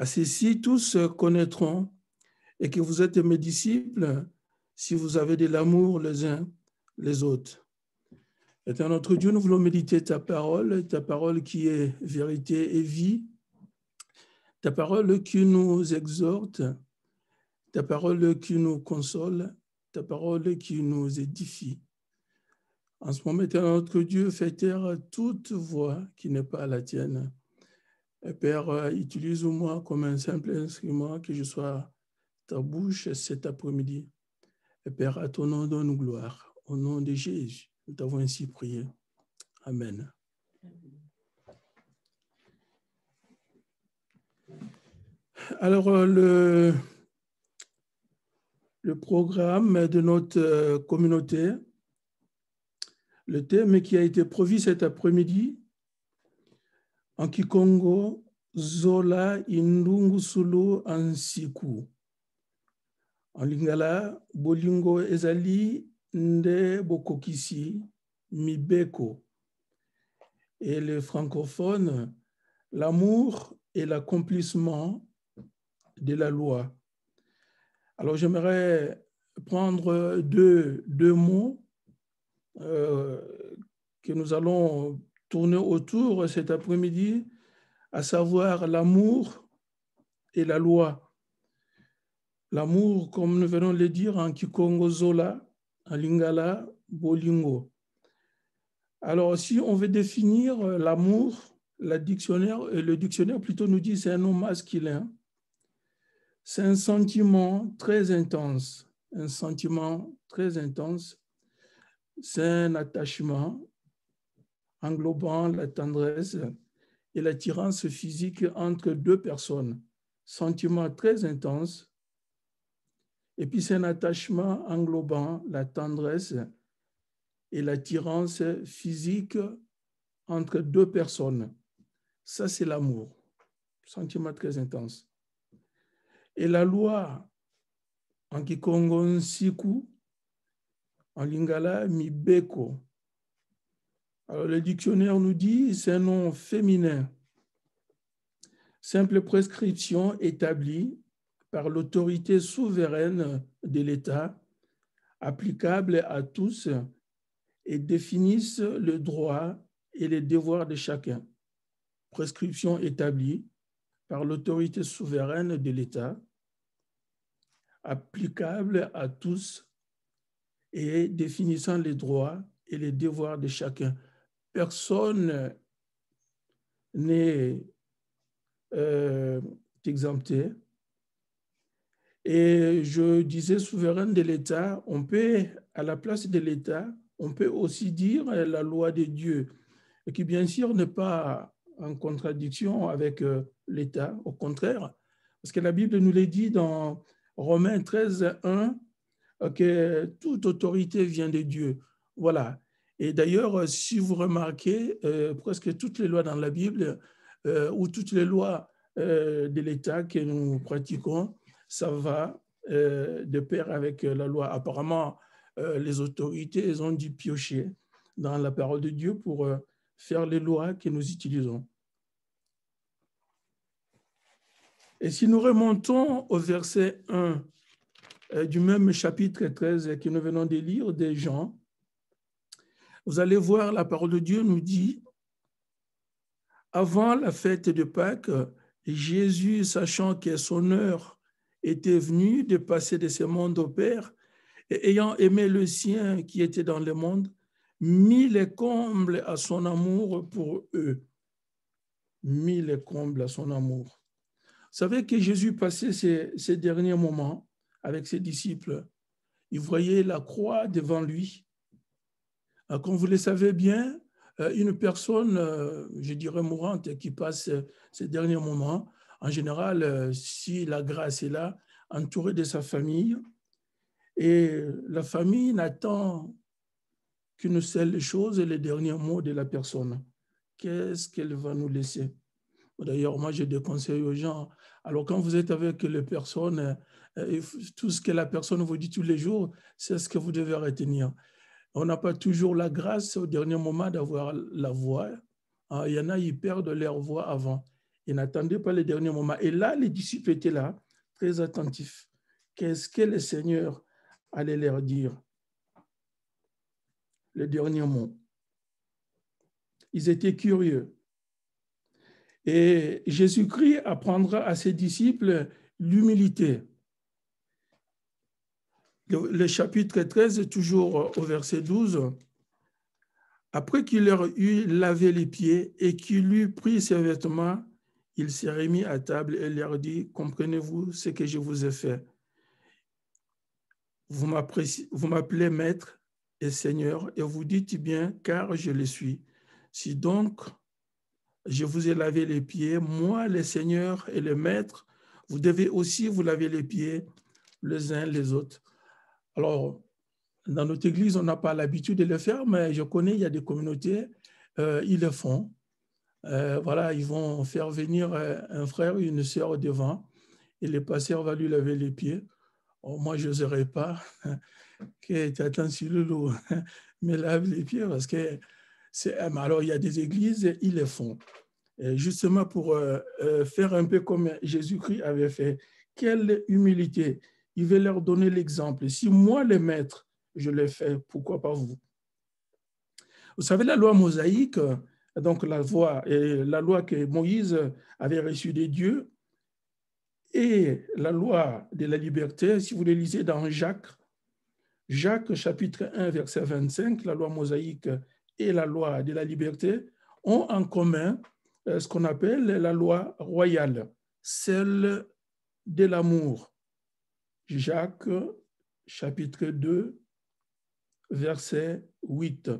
À ceci, tous connaîtront et que vous êtes mes disciples si vous avez de l'amour les uns les autres. Éternel notre Dieu, nous voulons méditer ta parole qui est vérité et vie, ta parole qui nous exhorte, ta parole qui nous console, ta parole qui nous édifie. En ce moment, Éternel notre Dieu, fais taire toute voix qui n'est pas la tienne. Et Père, utilise-moi comme un simple instrument, que je sois ta bouche cet après-midi. Et Père, à ton nom, donne gloire. Au nom de Jésus, nous t'avons ainsi prié. Amen. Alors, le programme de notre communauté, le thème qui a été prévu cet après-midi, en Kikongo, Zola Indungu Sulu Ansiku. En Lingala, Bolingo Ezali Nde Bokokisi Mibeko. Et les francophones, l'amour et l'accomplissement de la loi. Alors j'aimerais prendre deux mots que nous allons tourner autour cet après-midi, à savoir l'amour et la loi. L'amour, comme nous venons de le dire en Kikongo Zola, en Lingala, Bolingo. Alors, si on veut définir l'amour, le dictionnaire plutôt nous dit c'est un nom masculin. C'est un sentiment très intense. Un sentiment très intense. C'est un attachement englobant la tendresse et l'attirance physique entre deux personnes. Sentiment très intense. Et puis c'est un attachement englobant la tendresse et l'attirance physique entre deux personnes. Ça, c'est l'amour. Sentiment très intense. Et la loi, en Kikongo Nsiku, en Lingala, Mibeko. Alors, le dictionnaire nous dit, c'est un nom féminin. Simple prescription établie par l'autorité souveraine de l'État, applicable à tous et définissent le droit et les devoirs de chacun. Prescription établie par l'autorité souveraine de l'État, applicable à tous et définissant les droits et les devoirs de chacun. Personne n'est exempté. Et je disais souveraine de l'État, on peut, à la place de l'État, on peut aussi dire la loi de Dieu, et qui bien sûr n'est pas en contradiction avec l'État, au contraire, parce que la Bible nous le dit dans Romains 13, 1, que toute autorité vient de Dieu. Voilà. Et d'ailleurs, si vous remarquez, presque toutes les lois dans la Bible, ou toutes les lois de l'État que nous pratiquons, ça va de pair avec la loi. Apparemment, les autorités, elles ont dû piocher dans la parole de Dieu pour faire les lois que nous utilisons. Et si nous remontons au verset 1 du même chapitre 13 que nous venons de lire des Jean, vous allez voir, la parole de Dieu nous dit, avant la fête de Pâques, Jésus, sachant que son heure était venu de passer de ce monde au Père, et ayant aimé le sien qui était dans le monde, mit les combles à son amour pour eux. Mis les combles à son amour. Vous savez que Jésus passait ces derniers moments avec ses disciples. Il voyait la croix devant lui. Comme vous le savez bien, une personne, je dirais mourante, qui passe ces derniers moments, en général, si la grâce est là, entourée de sa famille, et la famille n'attend qu'une seule chose, les derniers mots de la personne. Qu'est-ce qu'elle va nous laisser? D'ailleurs, moi, je déconseille aux gens, alors quand vous êtes avec les personnes, tout ce que la personne vous dit tous les jours, c'est ce que vous devez retenir. On n'a pas toujours la grâce au dernier moment d'avoir la voix. Il y en a, ils perdent leur voix avant. Ils n'attendaient pas le dernier moment. Et là, les disciples étaient là, très attentifs. Qu'est-ce que le Seigneur allait leur dire? Le dernier mot. Ils étaient curieux. Et Jésus-Christ apprendra à ses disciples l'humilité. Le chapitre 13, toujours au verset 12, après qu'il leur eut lavé les pieds et qu'il eut pris ses vêtements, il s'est remis à table et leur dit, comprenez-vous ce que je vous ai fait? Vous m'appelez maître et seigneur et vous dites bien, car je le suis. Si donc je vous ai lavé les pieds, moi, le Seigneur et le Maître, vous devez aussi vous laver les pieds les uns les autres. Alors, dans notre église, on n'a pas l'habitude de le faire, mais je connais, il y a des communautés, ils le font. Voilà, ils vont faire venir un frère ou une sœur devant et le pasteur va lui laver les pieds. Oh, moi, je n'oserais pas que tu attends sur le lot, me lave les pieds parce que alors, il y a des églises, ils le font. Justement pour faire un peu comme Jésus-Christ avait fait. Quelle humilité. Il veut leur donner l'exemple. Si moi, le maître, je l'ai fait, pourquoi pas vous? Vous savez, la loi mosaïque, donc la loi que Moïse avait reçue de Dieu, et la loi de la liberté, si vous le lisez dans Jacques chapitre 1, verset 25, la loi mosaïque et la loi de la liberté ont en commun ce qu'on appelle la loi royale, celle de l'amour. Jacques, chapitre 2, verset 8.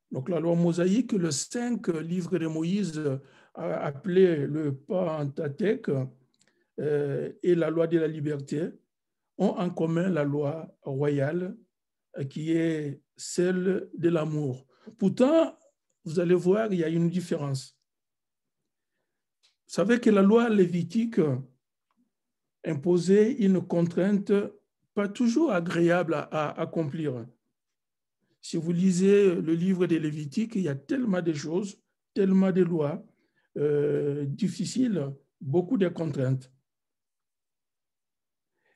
Donc la loi mosaïque, le 5 livres de Moïse, appelé le Pentateuque, et la loi de la liberté, ont en commun la loi royale, qui est celle de l'amour. Pourtant, vous allez voir, il y a une différence. Vous savez que la loi lévitique imposait une contrainte pas toujours agréable à accomplir. Si vous lisez le livre des Lévitiques, il y a tellement de choses, tellement de lois difficiles, beaucoup de contraintes.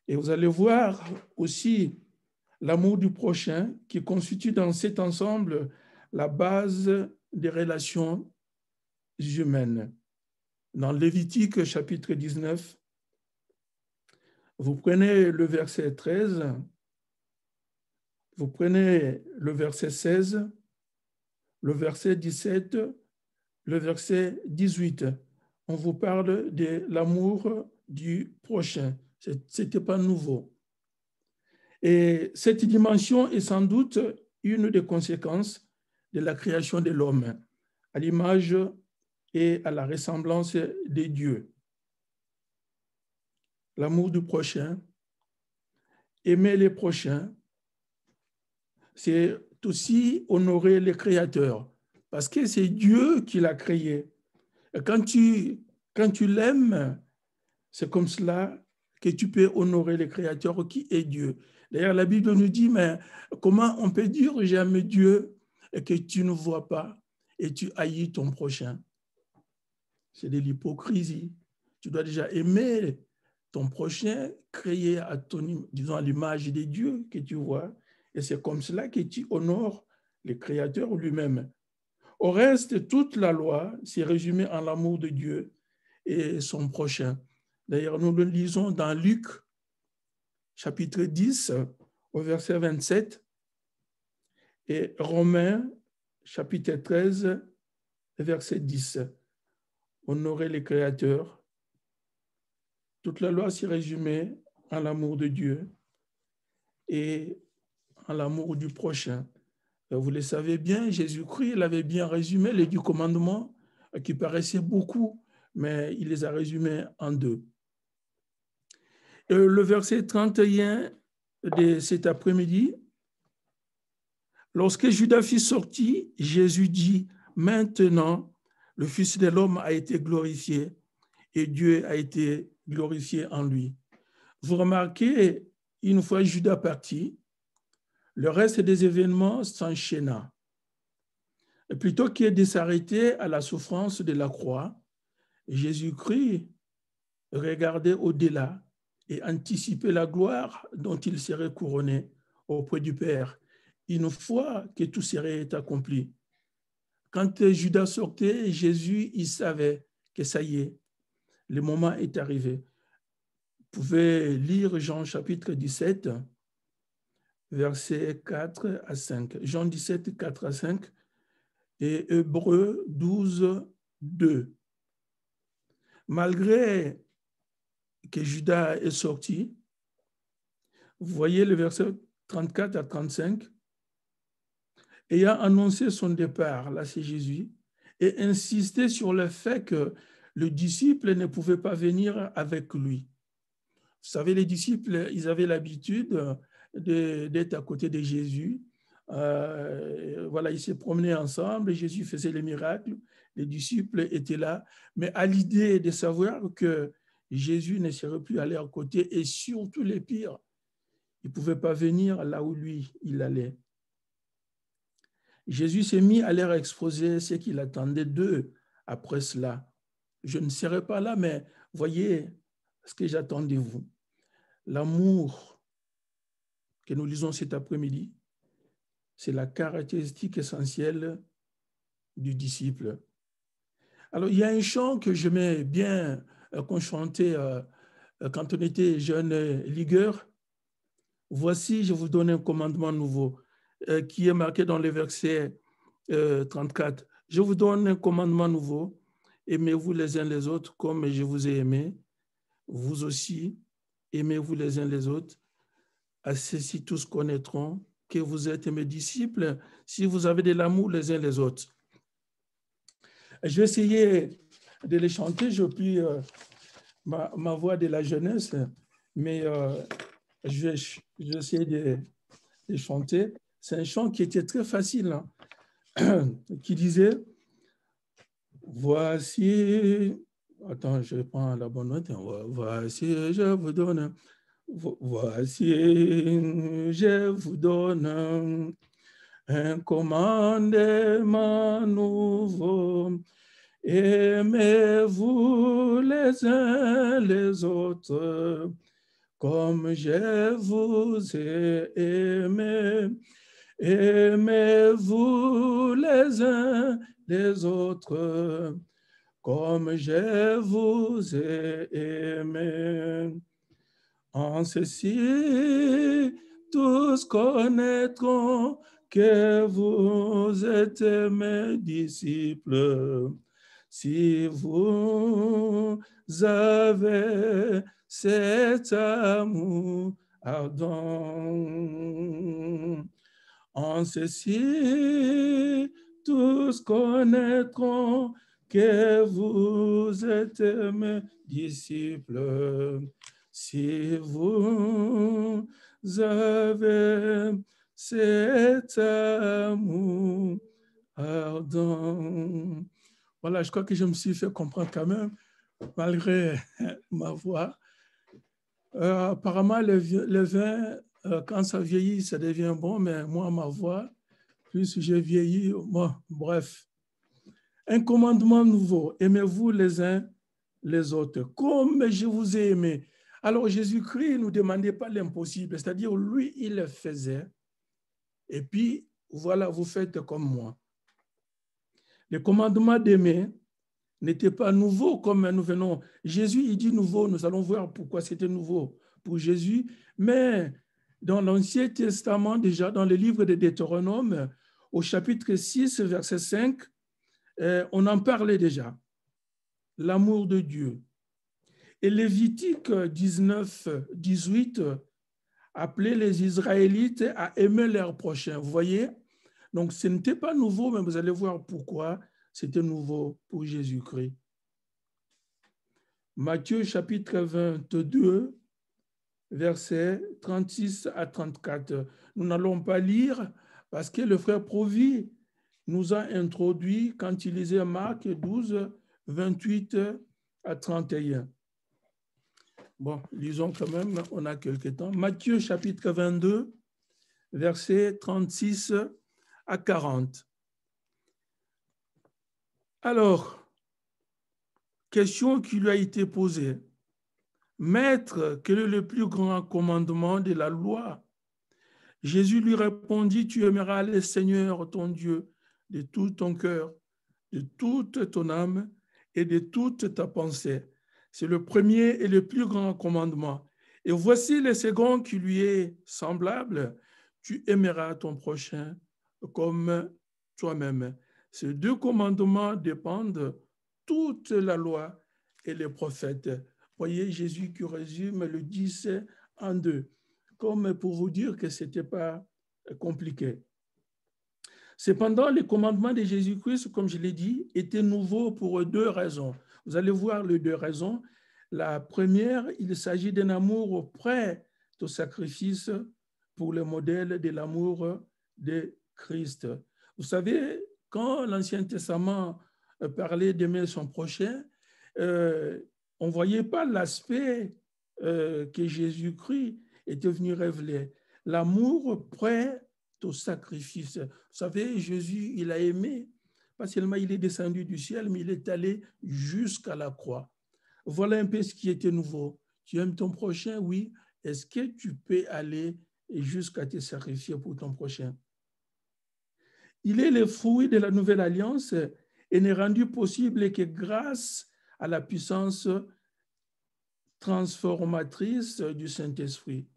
Et vous allez voir aussi l'amour du prochain qui constitue dans cet ensemble la base des relations humaines. Dans Lévitique chapitre 19, vous prenez le verset 13, vous prenez le verset 16, le verset 17, le verset 18. On vous parle de l'amour du prochain. Ce n'était pas nouveau. Et cette dimension est sans doute une des conséquences de la création de l'homme, à l'image et à la ressemblance de Dieu. L'amour du prochain, aimer les prochains, c'est aussi honorer le Créateur, parce que c'est Dieu qui l'a créé. Et quand tu l'aimes, c'est comme cela que tu peux honorer le Créateur qui est Dieu. D'ailleurs, la Bible nous dit, mais comment on peut dire j'aime Dieu et que tu ne vois pas et tu haïs ton prochain? C'est de l'hypocrisie. Tu dois déjà aimer ton prochain, créé à à l'image de Dieu que tu vois. Et c'est comme cela que tu honores le Créateur lui-même. Au reste, toute la loi s'est résumée en l'amour de Dieu et son prochain. D'ailleurs, nous le lisons dans Luc, chapitre 10, au verset 27, et Romains, chapitre 13, verset 10. Honorer les créateurs. Toute la loi s'y résumait en l'amour de Dieu et en l'amour du prochain. Vous le savez bien, Jésus-Christ, il avait bien résumé les 10 commandements qui paraissaient beaucoup, mais il les a résumés en 2. Le verset 31 de cet après-midi, lorsque Judas fut sorti, Jésus dit, « Maintenant, le Fils de l'homme a été glorifié et Dieu a été glorifié en lui. » Vous remarquez, une fois Judas parti, le reste des événements s'enchaîna. Et plutôt que de s'arrêter à la souffrance de la croix, Jésus-Christ regardait au-delà et anticipait la gloire dont il serait couronné auprès du Père, une fois que tout serait accompli. Quand Judas sortait, Jésus, il savait que ça y est, le moment est arrivé. Vous pouvez lire Jean chapitre 17, versets 4 à 5. Jean 17, 4 à 5 et Hébreux 12, 2. Malgré que Judas est sorti, vous voyez le verset 34 à 35, ayant annoncé son départ, là c'est Jésus, et insisté sur le fait que le disciple ne pouvait pas venir avec lui. Vous savez, les disciples, ils avaient l'habitude d'être à côté de Jésus. Voilà, ils se promenaient ensemble, Jésus faisait les miracles, les disciples étaient là, mais à l'idée de savoir que Jésus ne serait plus allé à côté, et surtout les pires, il ne pouvait pas venir là où lui, il allait. Jésus s'est mis à leur exposer ce qu'il attendait d'eux après cela. Je ne serai pas là, mais voyez ce que j'attends de vous. L'amour que nous lisons cet après-midi, c'est la caractéristique essentielle du disciple. Alors, il y a un chant que j'aimais bien qu'on chantait quand on était jeune ligueur. Voici, je vous donne un commandement nouveau qui est marqué dans le verset 34. Je vous donne un commandement nouveau. Aimez-vous les uns les autres comme je vous ai aimé. Vous aussi, aimez-vous les uns les autres. À ceci, tous connaîtront que vous êtes mes disciples si vous avez de l'amour les uns les autres. Je vais essayer de les chanter. Je prie ma voix de la jeunesse, mais je vais essayer de chanter. C'est un chant qui était très facile, hein, qui disait « Voici ». Attends, je prends la bonne note. « Voici, je vous donne ». Voici, je vous donne un commandement nouveau. Aimez-vous les uns les autres comme je vous ai aimé. Aimez-vous les uns les autres comme je vous ai aimé. En ceci, tous connaîtront que vous êtes mes disciples, si vous avez cet amour ardent. En ceci, tous connaîtront que vous êtes mes disciples, si vous avez cet amour ardent. Voilà, je crois que je me suis fait comprendre quand même, malgré ma voix. Apparemment, le vin, quand ça vieillit, ça devient bon, mais moi, ma voix, plus j'ai vieilli, bon, bref. Un commandement nouveau, aimez-vous les uns les autres, comme je vous ai aimé. Alors, Jésus-Christ ne nous demandait pas l'impossible, c'est-à-dire, lui, il le faisait. Et puis, voilà, vous faites comme moi. Le commandement d'aimer n'était pas nouveau comme nous venons. Jésus, il dit nouveau, nous allons voir pourquoi c'était nouveau. pour Jésus, mais dans l'Ancien Testament, déjà dans le livre de Deutéronome, au chapitre 6, verset 5, on en parlait déjà, l'amour de Dieu. Et Lévitique 19, 18 appelait les Israélites à aimer leurs prochains. Vous voyez? Donc, ce n'était pas nouveau, mais vous allez voir pourquoi c'était nouveau pour Jésus-Christ. Matthieu chapitre 22, versets 36 à 34. Nous n'allons pas lire parce que le frère Provi nous a introduit quand il lisait Marc 12, 28 à 31. Bon, lisons quand même, on a quelques temps. Matthieu chapitre 22, versets 36 à 40. Alors, question qui lui a été posée. Maître, quel est le plus grand commandement de la loi? Jésus lui répondit, tu aimeras le Seigneur ton Dieu de tout ton cœur, de toute ton âme et de toute ta pensée. C'est le premier et le plus grand commandement. Et voici le second qui lui est semblable. Tu aimeras ton prochain comme toi-même. Ces deux commandements dépendent toute la loi et les prophètes. Voyez Jésus qui résume le 10 en 2, comme pour vous dire que ce n'était pas compliqué. Cependant, les commandements de Jésus-Christ, comme je l'ai dit, étaient nouveaux pour deux raisons. Vous allez voir les deux raisons. La première, il s'agit d'un amour prêt au sacrifice pour le modèle de l'amour de Christ. Vous savez, quand l'Ancien Testament parlait d'aimer son prochain, on ne voyait pas l'aspect que Jésus-Christ était venu révéler. L'amour prêt au sacrifice. Vous savez, Jésus, il a aimé, pas seulement il est descendu du ciel, mais il est allé jusqu'à la croix. Voilà un peu ce qui était nouveau. Tu aimes ton prochain, oui. Est-ce que tu peux aller jusqu'à te sacrifier pour ton prochain? Il est le fruit de la nouvelle alliance et n'est rendu possible que grâce à la puissance transformatrice du Saint-Esprit.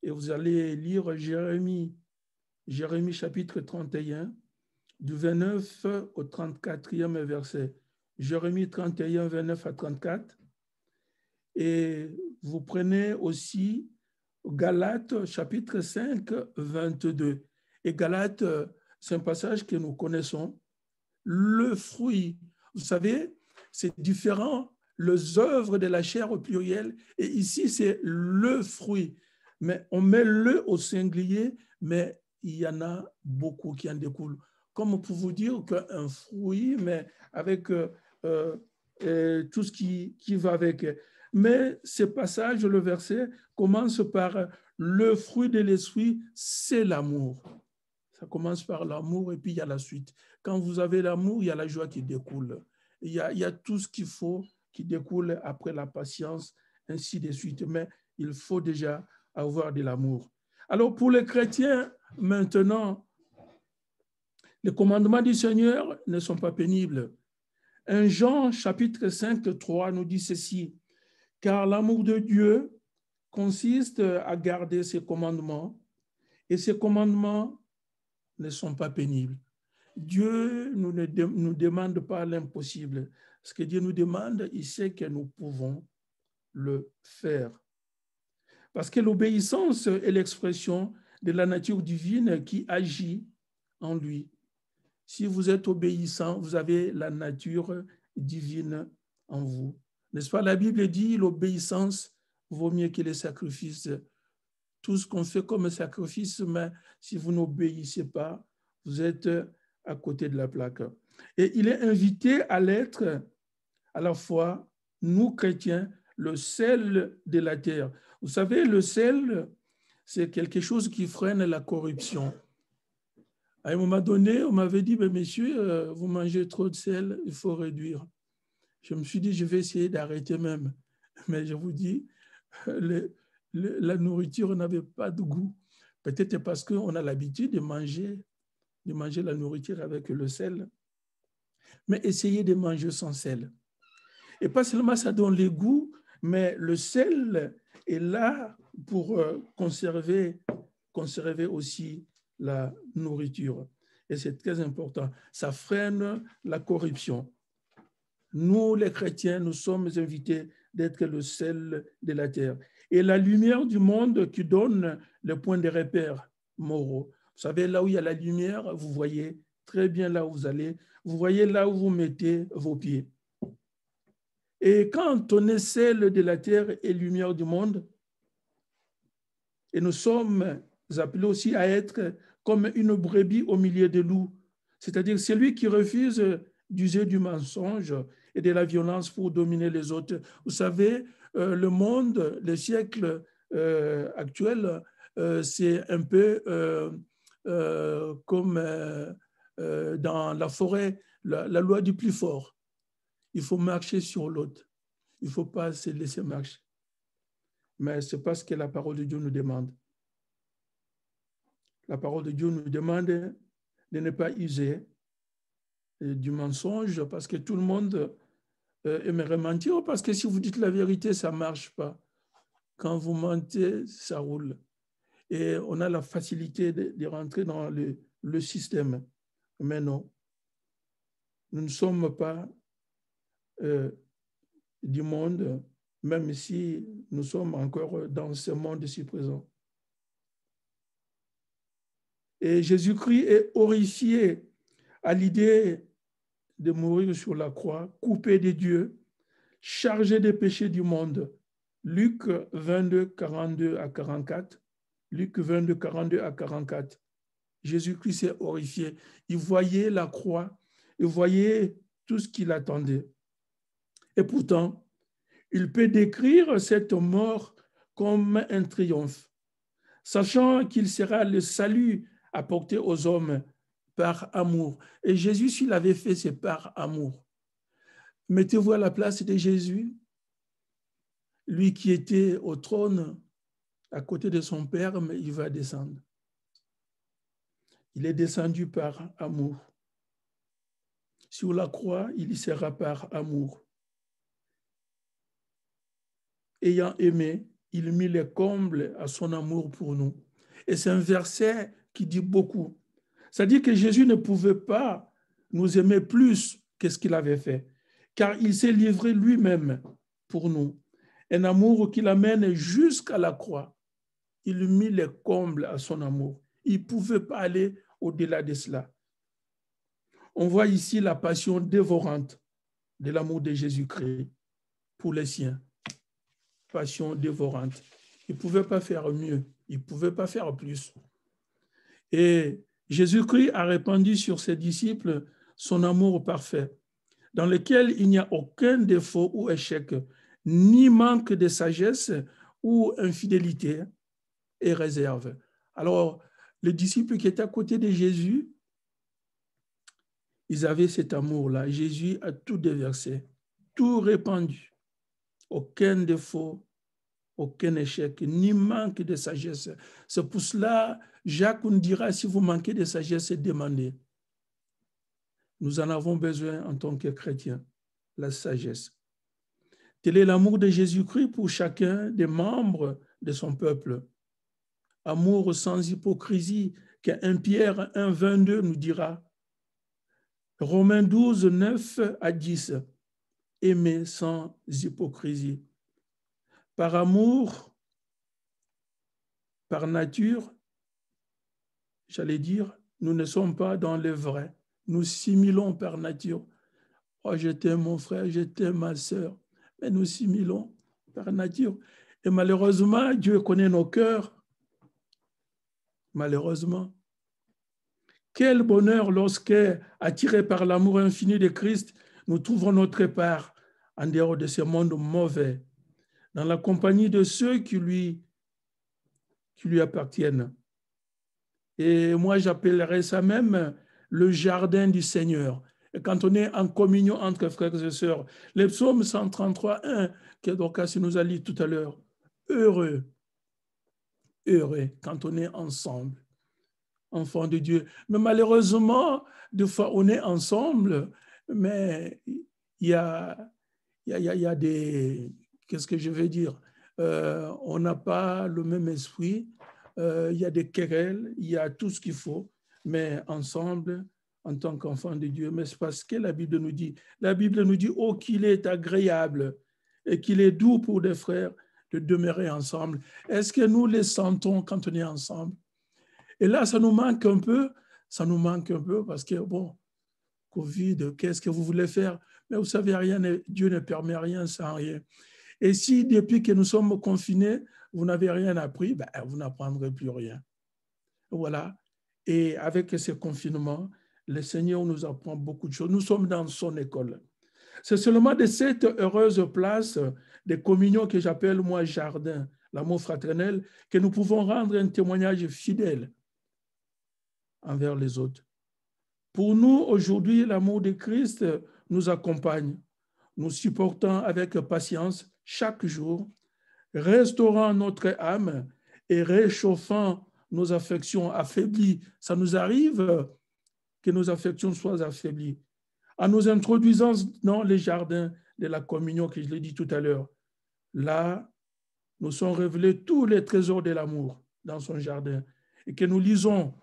Et vous allez lire Jérémie chapitre 31, du 29 au 34e verset. Jérémie 31, 29 à 34. Et vous prenez aussi Galates chapitre 5, 22. Et Galates, c'est un passage que nous connaissons. Le fruit, vous savez, c'est différent. Les œuvres de la chair au pluriel, et ici c'est le fruit. Mais on met le au singulier, mais il y en a beaucoup qui en découlent. Comme pour vous dire qu'un fruit, mais avec tout ce qui va avec. Mais ce passage, le verset, commence par le fruit de l'esprit, c'est l'amour. Ça commence par l'amour et puis il y a la suite. Quand vous avez l'amour, il y a la joie qui découle. Il y a tout ce qu'il faut qui découle après la patience, ainsi de suite. Mais il faut déjà avoir de l'amour. Alors pour les chrétiens, maintenant, les commandements du Seigneur ne sont pas pénibles. 1 Jean chapitre 5, 3 nous dit ceci, « Car l'amour de Dieu consiste à garder ses commandements, et ses commandements ne sont pas pénibles. » Dieu ne nous demande pas l'impossible. Ce que Dieu nous demande, il sait que nous pouvons le faire. Parce que l'obéissance est l'expression de la nature divine qui agit en lui. Si vous êtes obéissant, vous avez la nature divine en vous. N'est-ce pas? La Bible dit l'obéissance vaut mieux que les sacrifices. Tout ce qu'on fait comme sacrifice, mais si vous n'obéissez pas, vous êtes à côté de la plaque. Et il est invité à l'être à la fois, nous chrétiens, le sel de la terre. Vous savez, le sel, c'est quelque chose qui freine la corruption. À un moment donné, on m'avait dit, messieurs, vous mangez trop de sel, il faut réduire. Je me suis dit, je vais essayer d'arrêter même. Mais je vous dis, la nourriture n'avait pas de goût. Peut-être parce qu'on a l'habitude de manger la nourriture avec le sel. Mais essayez de manger sans sel. Et pas seulement ça donne le goût, mais le sel est là pour conserver aussi la nourriture. Et c'est très important. Ça freine la corruption. Nous, les chrétiens, nous sommes invités d'être le sel de la terre et la lumière du monde qui donne le point de repère moraux. Vous savez, là où il y a la lumière, vous voyez très bien là où vous allez, vous voyez là où vous mettez vos pieds. Et quand on est sel de la terre et lumière du monde, et nous sommes appelés aussi à être comme une brebis au milieu des loups, c'est-à-dire celui qui refuse d'user du mensonge et de la violence pour dominer les autres. Vous savez, le monde, le siècle actuel, c'est un peu comme dans la forêt, la loi du plus fort. Il faut marcher sur l'autre. Il ne faut pas se laisser marcher. Mais c'est pas ce que la parole de Dieu nous demande. La parole de Dieu nous demande de ne pas user du mensonge parce que tout le monde aimerait mentir, parce que si vous dites la vérité, ça ne marche pas. Quand vous mentez, ça roule. Et on a la facilité de rentrer dans le système. Mais non, nous ne sommes pas du monde, même si nous sommes encore dans ce monde-ci présent. Et Jésus-Christ est horrifié à l'idée de mourir sur la croix, coupé de Dieu, chargé des péchés du monde. Luc 22, 42 à 44. Luc 22, 42 à 44. Jésus-Christ est horrifié. Il voyait la croix, il voyait tout ce qu'il attendait. Et pourtant, il peut décrire cette mort comme un triomphe, sachant qu'il sera le salut apporté aux hommes par amour. Et Jésus, s'il avait fait, c'est par amour. Mettez-vous à la place de Jésus, lui qui était au trône à côté de son Père, mais il va descendre. Il est descendu par amour. Sur la croix, il y sera par amour. Ayant aimé, il mit les combles à son amour pour nous. Et c'est un verset qui dit beaucoup. C'est-à-dire que Jésus ne pouvait pas nous aimer plus que ce qu'il avait fait, car il s'est livré lui-même pour nous. Un amour qui l'amène jusqu'à la croix. Il mit les combles à son amour. Il ne pouvait pas aller au-delà de cela. On voit ici la passion dévorante de l'amour de Jésus-Christ pour les siens. Passion dévorante. Il ne pouvait pas faire mieux. Il ne pouvait pas faire plus. Et Jésus-Christ a répandu sur ses disciples son amour parfait, dans lequel il n'y a aucun défaut ou échec, ni manque de sagesse ou infidélité et réserve. Alors, les disciples qui étaient à côté de Jésus, ils avaient cet amour-là. Jésus a tout déversé, tout répandu. Aucun défaut, aucun échec, ni manque de sagesse. C'est pour cela, Jacques nous dira, si vous manquez de sagesse, demandez. Nous en avons besoin en tant que chrétiens, la sagesse. Tel est l'amour de Jésus-Christ pour chacun des membres de son peuple. Amour sans hypocrisie, que 1 Pierre 1, 22 nous dira. Romains 12, 9 à 10. Aimer sans hypocrisie. Par amour, par nature, j'allais dire, nous ne sommes pas dans le vrai. Nous simulons par nature. Oh, je t'aime mon frère, je t'aime ma sœur. Mais nous simulons par nature. Et malheureusement, Dieu connaît nos cœurs. Malheureusement. Quel bonheur lorsque, attirés par l'amour infini de Christ, nous trouvons notre part en dehors de ce monde mauvais, dans la compagnie de ceux qui lui appartiennent. Et moi, j'appellerais ça même le jardin du Seigneur. Et quand on est en communion entre frères et sœurs, le psaume 133, 1, que Dorcas nous a lu tout à l'heure, heureux, quand on est ensemble, enfants de Dieu. Mais malheureusement, des fois, on est ensemble, mais il y a des, qu'est-ce que je veux dire, on n'a pas le même esprit, il y a des querelles, il y a tout ce qu'il faut, mais ensemble, en tant qu'enfants de Dieu, mais c'est parce que la Bible nous dit. La Bible nous dit, oh, qu'il est agréable et qu'il est doux pour des frères de demeurer ensemble. Est-ce que nous les sentons quand on est ensemble? Et là, ça nous manque un peu parce que, bon, Covid, qu'est-ce que vous voulez faire? Mais vous savez, Dieu ne permet rien sans rien. Et si depuis que nous sommes confinés, vous n'avez rien appris, ben, vous n'apprendrez plus rien. Voilà. Et avec ce confinement, le Seigneur nous apprend beaucoup de choses. Nous sommes dans son école. C'est seulement de cette heureuse place de communion que j'appelle moi jardin, l'amour fraternel, que nous pouvons rendre un témoignage fidèle envers les autres. Pour nous, aujourd'hui, l'amour de Christ nous accompagne, nous supportant avec patience chaque jour, restaurant notre âme et réchauffant nos affections affaiblies. Ça nous arrive que nos affections soient affaiblies. En nous introduisant dans les jardins de la communion, que je l'ai dit tout à l'heure, là, nous sont révélés tous les trésors de l'amour dans son jardin et que nous lisons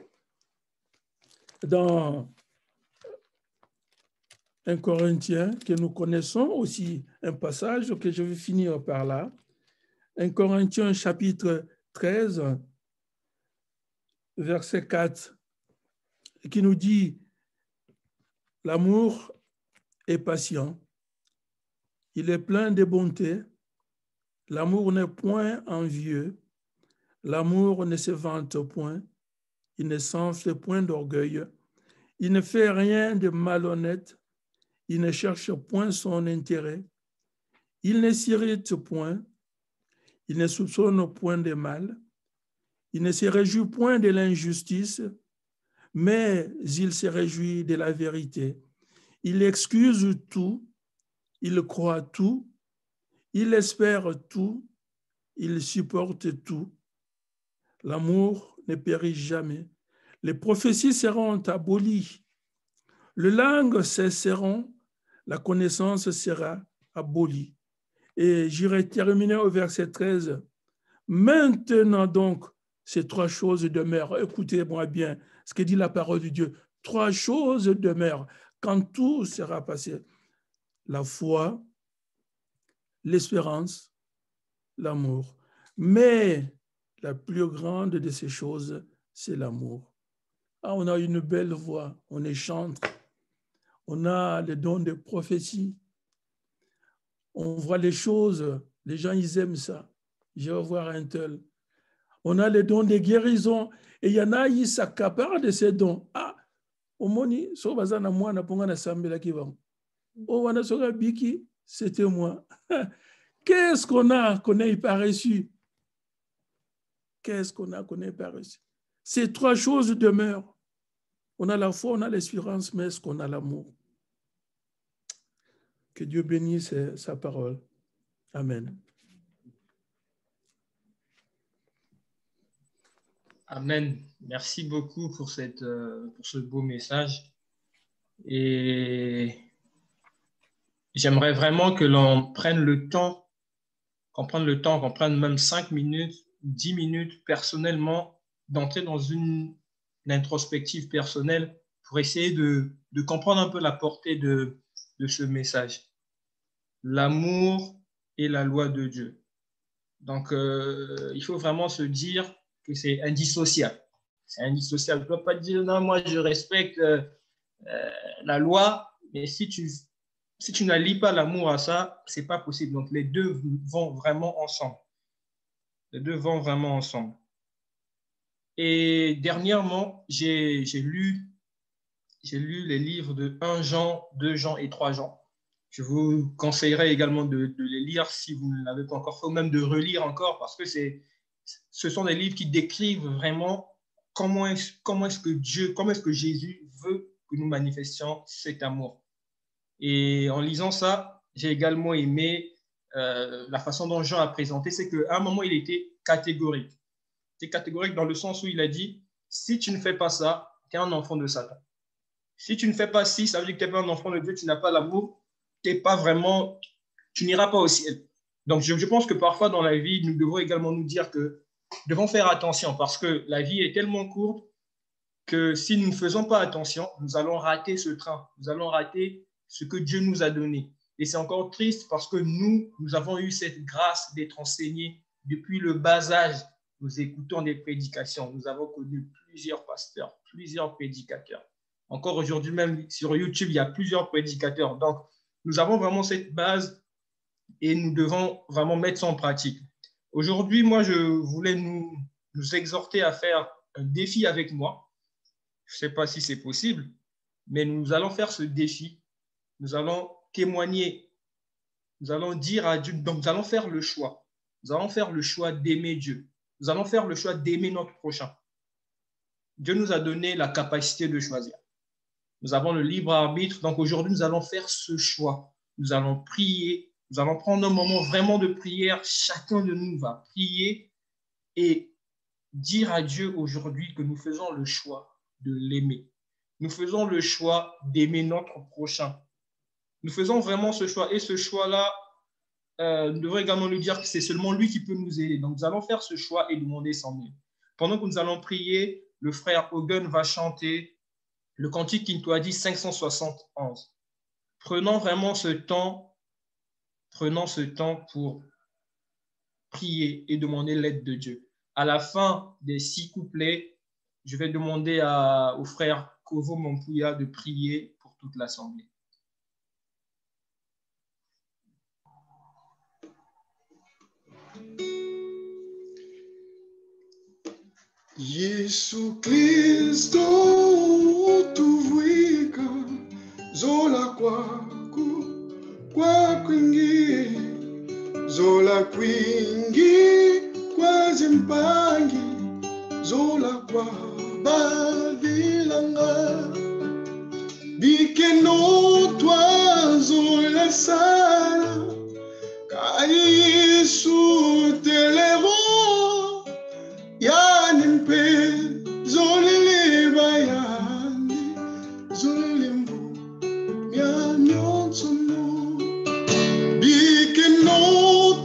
dans 1 Corinthiens, que nous connaissons aussi un passage que je vais finir par là. 1 Corinthiens chapitre 13, verset 4, qui nous dit « L'amour est patient, il est plein de bonté, l'amour n'est point envieux, l'amour ne se vante point, il ne s'enfle point d'orgueil, il ne fait rien de malhonnête, il ne cherche point son intérêt, il ne s'irrite point, il ne soupçonne point de mal, il ne se réjouit point de l'injustice, mais il se réjouit de la vérité. Il excuse tout, il croit tout, il espère tout, il supporte tout. L'amour ne périt jamais. Les prophéties seront abolies, les langues cesseront, la connaissance sera abolie. Et j'irai terminer au verset 13. Maintenant donc, ces trois choses demeurent. Écoutez-moi bien ce que dit la parole de Dieu. Trois choses demeurent quand tout sera passé. La foi, l'espérance, l'amour. Mais la plus grande de ces choses, c'est l'amour. Ah, on a une belle voix, on est chante, on a le don de prophétie, on voit les choses, les gens, ils aiment ça. Je vais voir un tel. On a le don de guérison et il y en a, ils s'accaparent de ces dons. Ah, omoni, so bazana moi na ponga na sambela kivango. Oh, wana soga biki, c'était moi. Qu'est-ce qu'on ait pas reçu? Qu'est-ce qu'on ait pas reçu? Ces trois choses demeurent. On a la foi, on a l'espérance, mais est-ce qu'on a l'amour? Que Dieu bénisse sa parole. Amen. Amen. Merci beaucoup pour ce beau message. Et j'aimerais vraiment que l'on prenne le temps, qu'on prenne même 5 minutes, 10 minutes personnellement, d'entrer dans une introspective personnelle pour essayer de comprendre un peu la portée de ce message. L'amour et la loi de Dieu. Donc, il faut vraiment se dire que c'est indissociable. C'est indissociable. Tu ne peux pas dire, non, moi, je respecte la loi, mais si tu n'allies pas l'amour à ça, ce n'est pas possible. Donc, les deux vont vraiment ensemble. Les deux vont vraiment ensemble. Et dernièrement, j'ai lu les livres de 1 Jean, 2 Jean et 3 Jean. Je vous conseillerais également de les lire si vous ne l'avez pas encore fait, ou même de relire encore, parce que ce sont des livres qui décrivent vraiment comment est-ce que Jésus veut que nous manifestions cet amour. Et en lisant ça, j'ai également aimé la façon dont Jean a présenté, c'est qu'à un moment, il était catégorique. C'est catégorique dans le sens où il a dit, si tu ne fais pas ça, tu es un enfant de Satan. Si tu ne fais pas ci, ça veut dire que tu n'es pas un enfant de Dieu, tu n'as pas l'amour, tu n'iras pas au ciel. Donc, je pense que parfois dans la vie, nous devons également nous dire que nous devons faire attention parce que la vie est tellement courte que si nous ne faisons pas attention, nous allons rater ce train, nous allons rater ce que Dieu nous a donné. Et c'est encore triste parce que nous avons eu cette grâce d'être enseignés depuis le bas âge. Nous écoutons des prédications, nous avons connu plusieurs pasteurs, plusieurs prédicateurs. Encore aujourd'hui même sur YouTube, il y a plusieurs prédicateurs. Donc, nous avons vraiment cette base et nous devons vraiment mettre ça en pratique. Aujourd'hui, moi, je voulais nous exhorter à faire un défi avec moi. Je ne sais pas si c'est possible, mais nous allons faire ce défi. Nous allons témoigner. Nous allons dire à Dieu, donc nous allons faire le choix. Nous allons faire le choix d'aimer Dieu. Nous allons faire le choix d'aimer notre prochain. Dieu nous a donné la capacité de choisir. Nous avons le libre arbitre. Donc aujourd'hui, nous allons faire ce choix. Nous allons prier. Nous allons prendre un moment vraiment de prière. Chacun de nous va prier et dire à Dieu aujourd'hui que nous faisons le choix de l'aimer. Nous faisons le choix d'aimer notre prochain. Nous faisons vraiment ce choix. Et ce choix-là, nous devons également nous dire que c'est seulement lui qui peut nous aider. Donc, nous allons faire ce choix et demander son aide. Pendant que nous allons prier, le frère Hogan va chanter le cantique Kintoadi 571. Prenons vraiment ce temps pour prier et demander l'aide de Dieu. À la fin des 6 couplets, je vais demander au frère Kovo Mampouya de prier pour toute l'assemblée. Yesu Kristo tuvuika zola kwaku kwa kwingi zola kwingi kwa zimpangi zola kwa bavilanga bikeno twa zola sana ka Yesu televo Yanimpe zoliliba yani zolimbu nyanyonsono bikeno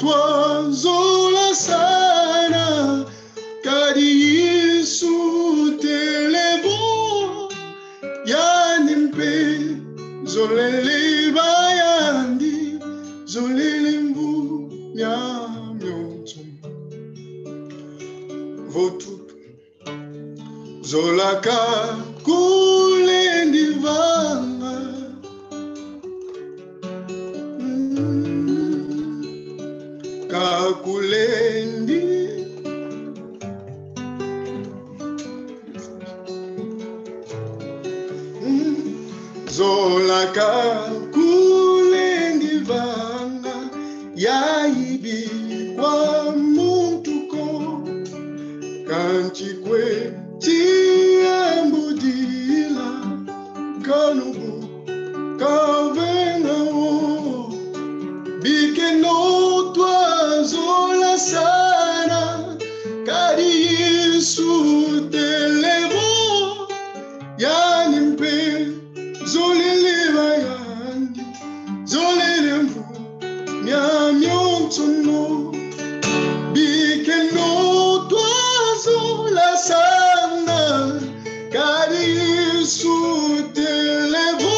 twa zola sana kadi Yesu telebo yanimpe zoliliba yani zolilimbu nyanyonsono Votup Zolaka kulendi vanga Kakulendi Zolaka kulendi vanga Yaibi kwa muntuko Kanchikwe tiambudila kanubu kavenao bikeno twazola sana kadi Yesu televo yanimpe zoliliva yandi zolilemvu nyamyontono bikeno la sana kadi Yesu televo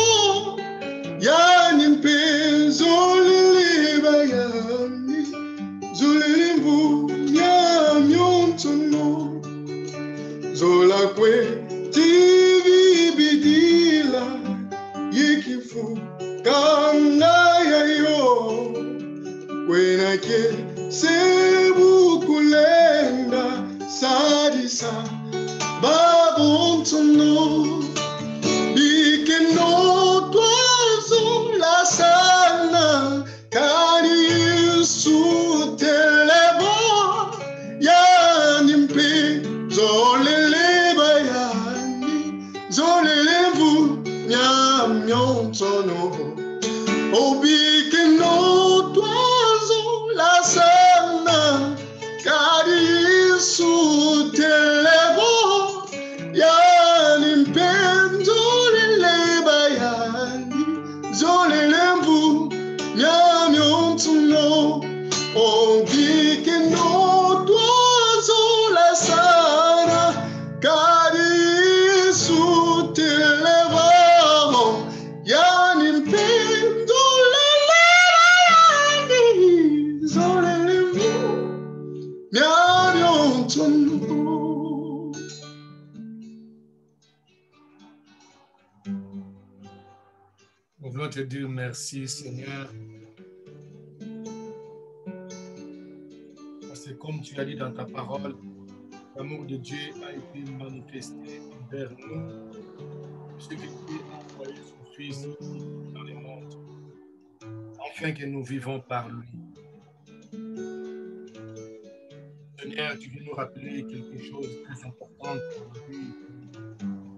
yanimpe zoliliba yani zolilimbu nyamyontono zola kwe tivi bidila yikifu kanga yayo kwenake sebukulenda sadisa babontono bikeno twazo la sana kadi Yesu televo yanimpe zoleleba yani zolelevu nyamyontono obikeno twazo la sana kadi Yesu televo voulons te dire merci, Seigneur. Parce que comme tu as dit dans ta parole, l'amour de Dieu a été manifesté envers nous. Ce que Dieu a envoyé son Fils dans le monde, afin que nous vivons par lui. Seigneur, tu veux nous rappeler quelque chose de très important pour la vie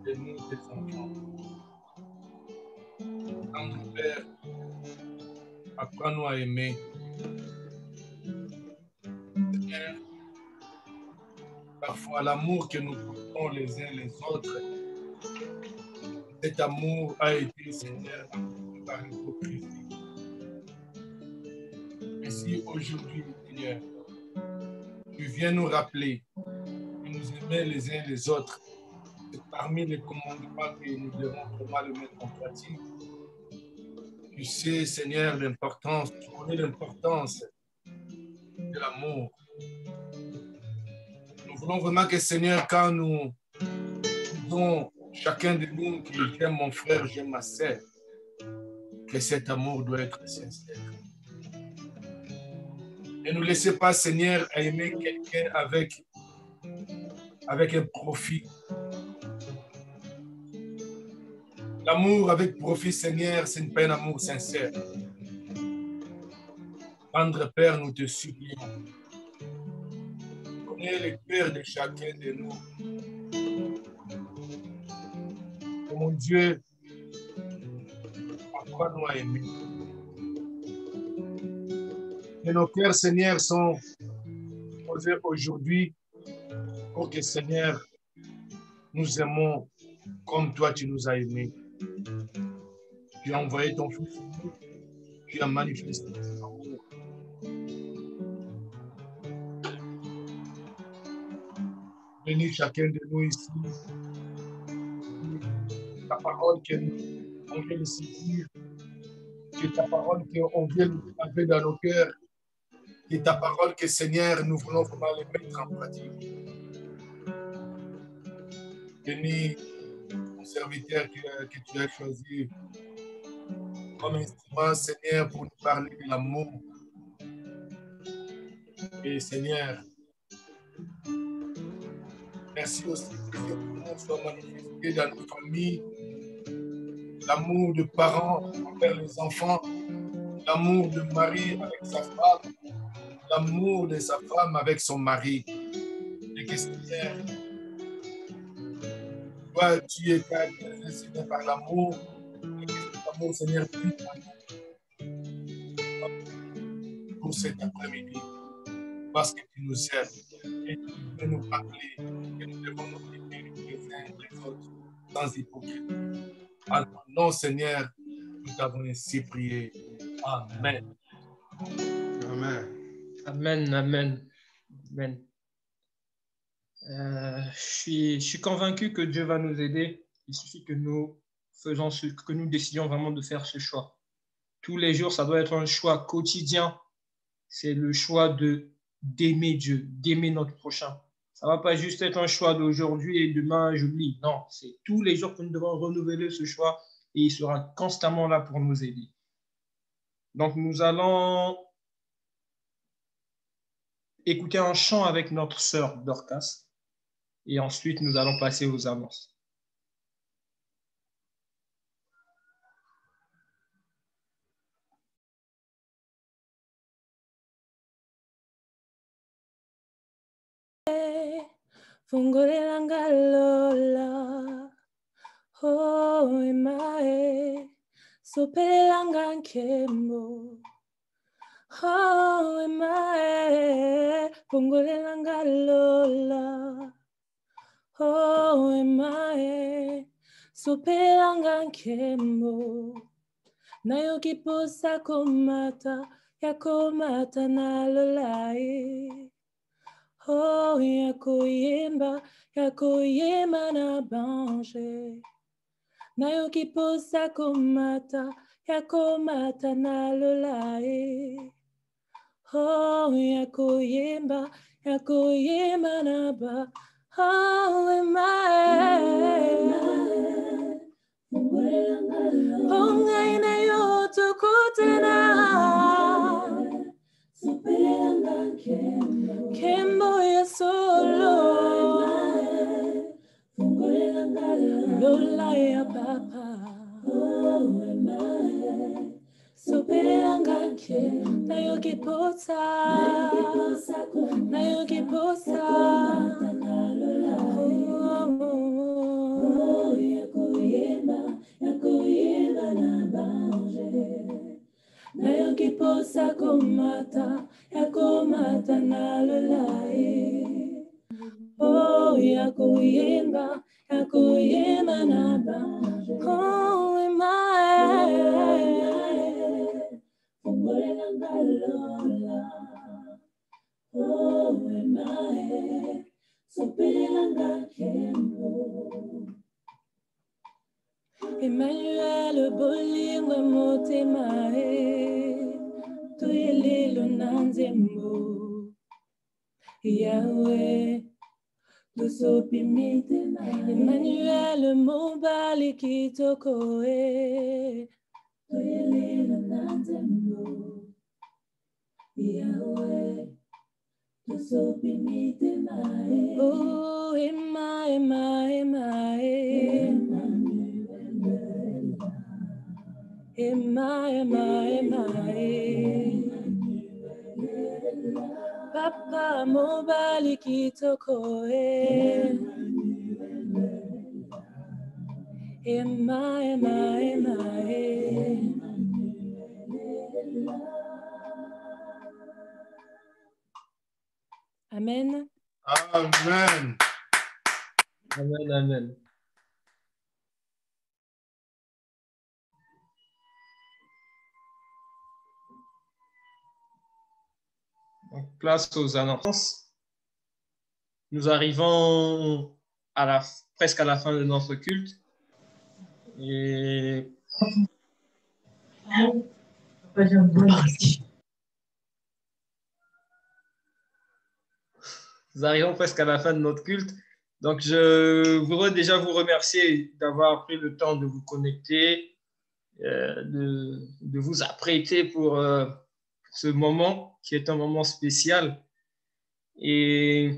de nous, tes enfants. Notre Père, apprends-nous à aimer. Seigneur, parfois l'amour que nous portons les uns les autres, cet amour a été, Seigneur, par l'hypocrisie. Et si aujourd'hui, Seigneur, tu viens nous rappeler que nous aimer les uns les autres, c'est parmi les commandements que nous devons vraiment le mettre en pratique. Tu sais, Seigneur, l'importance, tu connais l'importance de l'amour. Nous voulons vraiment que, Seigneur, quand nous disons chacun de nous que j'aime mon frère, j'aime ma sœur, que cet amour doit être sincère. Ne nous laissez pas, Seigneur, à aimer quelqu'un avec un profit. L'amour avec profit, Seigneur, ce n'est pas un amour sincère. Tendre Père, nous te supplions. Connais le cœur de chacun de nous. Oh mon Dieu, apprends-nous à aimer. Et nos cœurs, Seigneur, sont posés aujourd'hui pour que, Seigneur, nous aimons comme toi tu nous as aimés. Tu as envoyé ton Fils, tu as manifesté ton amour. Bénis chacun de nous ici. Ta parole qu'on vient de saisir, que ta parole qu'on vient de laver dans nos cœurs, et ta parole que, Seigneur, nous voulons vraiment les mettre en pratique. Bénis ton serviteur que tu as choisi comme instrument, Seigneur, pour nous parler de l'amour. Et Seigneur, merci aussi que cet amour soit manifesté dans nos familles, l'amour de parents envers les enfants, l'amour de mari avec sa femme, l'amour de sa femme avec son mari. Et que, Seigneur, toi, tu es caractérisé, Seigneur, par l'amour, et que cet amour, Seigneur, puisse pour cet après-midi, parce que tu nous aimes et tu veux nous rappeler que nous devons nous aimer les uns les autres sans hypocrisie. En ton nom, Seigneur, nous t'avons ainsi prié. Amen. Amen. Amen, amen, amen. Je suis convaincu que Dieu va nous aider. Il suffit que nous décidions vraiment de faire ce choix. Tous les jours, ça doit être un choix quotidien. C'est le choix d'aimer Dieu, d'aimer notre prochain. Ça ne va pas juste être un choix d'aujourd'hui et demain, j'oublie. Non, c'est tous les jours que nous devons renouveler ce choix et il sera constamment là pour nous aider. Donc, nous allons écouter un chant avec notre sœur Dorcas et ensuite, nous allons passer aux annonces. Fungolela lola, oh emae, sopelela nkembo, oh emae, fungolela lola, oh emae, sopelela nkembo, nayo kiposa komata, yakomata na lolae. Oh, yakoyemba na bange. Nayo kiposa komata, yakomata na lolae. Oh, yakoyemba na ba. Oh, emae. Ongaina yoto kutena. Kembo ya solo. Lola ya papa. Soperangake nayoki posa yakuyema na bange nayoki posa komata yakomata na lolai oh yakuyema na bange oh Emmanuel bolingo motema tuyelelo nanzembo Yahweh tusopi mitema Emmanuel mobali kitoko tuyelelo nanzembo Yahweh tusopi mitema oh Emma Papa mobali kitoko Emma Amen. Amen. Amen. Donc, place aux annonces. Nous arrivons presque à la fin de notre culte. Et nous arrivons presque à la fin de notre culte. Donc, je voudrais déjà vous remercier d'avoir pris le temps de vous connecter, de vous apprêter pour ce moment qui est un moment spécial. Et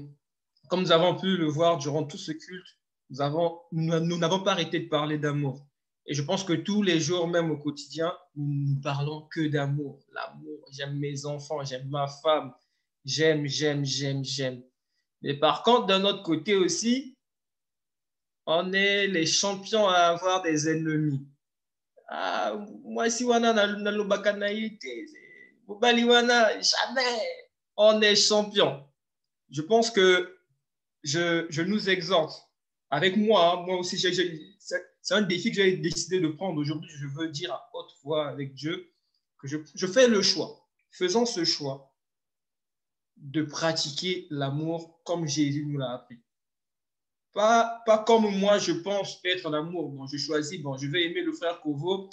comme nous avons pu le voir durant tout ce culte, nous n'avons pas arrêté de parler d'amour. Et je pense que tous les jours, même au quotidien, nous ne parlons que d'amour. L'amour, j'aime mes enfants, j'aime ma femme, j'aime. Mais par contre, d'un autre côté aussi, on est les champions à avoir des ennemis. Moi, si wana na lobaka na ite, mobali wana, jamais. On est champions. Je pense que je nous exhorte. Avec moi aussi, c'est un défi que j'ai décidé de prendre aujourd'hui. Je veux dire à haute voix avec Dieu que je fais le choix. Faisons ce choix de pratiquer l'amour comme Jésus nous l'a appris. Pas comme moi je pense être l'amour. Bon, je choisis, je vais aimer le frère Kovo,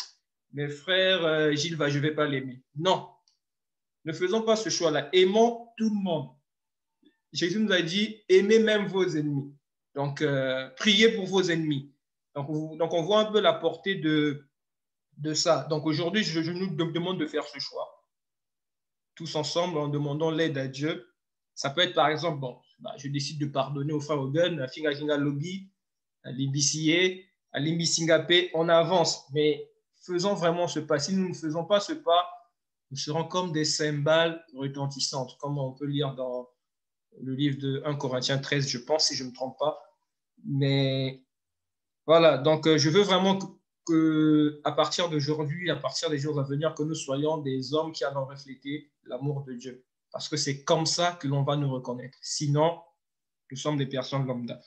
mais frère Gilles, je ne vais pas l'aimer. Non, ne faisons pas ce choix-là. Aimons tout le monde. Jésus nous a dit, aimez même vos ennemis. Donc, priez pour vos ennemis. Donc, on voit un peu la portée de ça. Donc, aujourd'hui, je nous demande de faire ce choix. Tous ensemble, en demandant l'aide à Dieu. Ça peut être, par exemple, je décide de pardonner au frère Ogun, à Finga Kinga Lobby, à l'Imbissié, à l'Imbissingapé. On avance, mais faisons vraiment ce pas. Si nous ne faisons pas ce pas, nous serons comme des cymbales retentissantes, comme on peut lire dans le livre de 1 Corinthiens 13, je pense, si je ne me trompe pas. Mais voilà, donc je veux vraiment qu'à partir d'aujourd'hui, à partir des jours à venir, que nous soyons des hommes qui allons refléter l'amour de Dieu. Parce que c'est comme ça que l'on va nous reconnaître. Sinon, nous sommes des personnes lambda.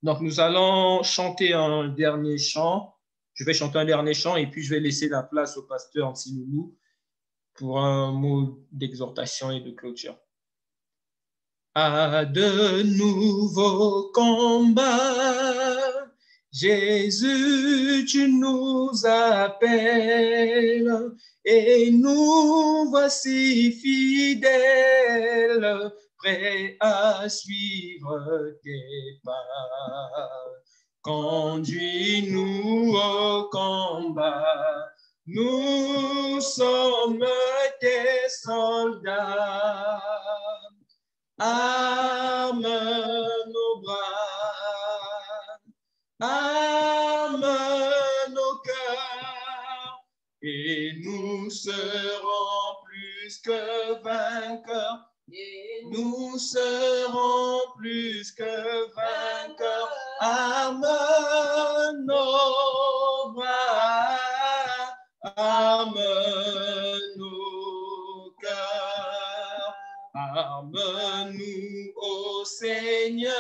Donc, nous allons chanter un dernier chant. Je vais chanter un dernier chant et puis je vais laisser la place au pasteur Siloulou pour un mot d'exhortation et de clôture. À de nouveaux combats, Jésus, tu nous appelles et nous voici fidèles, prêts à suivre tes pas. Conduis-nous au combat, nous sommes tes soldats. Arme nos bras, arme nos cœurs, et nous serons plus que vainqueurs. Et nous serons plus que vainqueurs. Arme nos bras, arme nos cœurs. Arme-nous, ô Seigneur,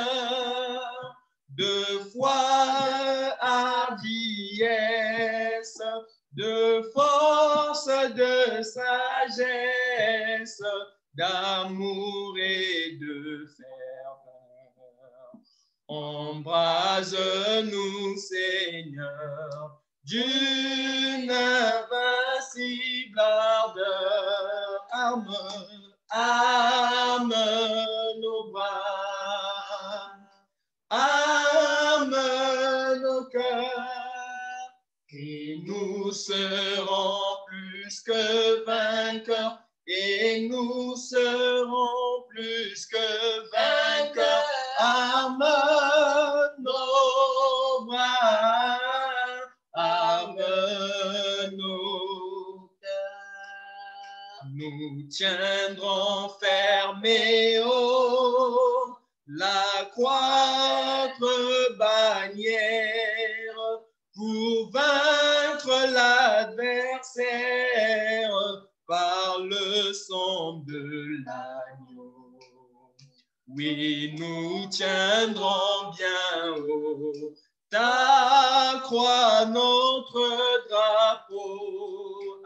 de foi, hardiesse, de force, de sagesse, d'amour et de ferveur. Embrase-nous, Seigneur, d'une invincible ardeur. Arme nos bras, arme nos cœurs, et nous serons plus que vainqueurs. Et nous serons plus que vainqueurs. Arme nos bras, arme nos cœurs. Nous tiendrons fermés haut la croître bannière pour vaincre l'adversaire par le sang de l'agneau. Oui, nous tiendrons bien haut ta croix, notre drapeau.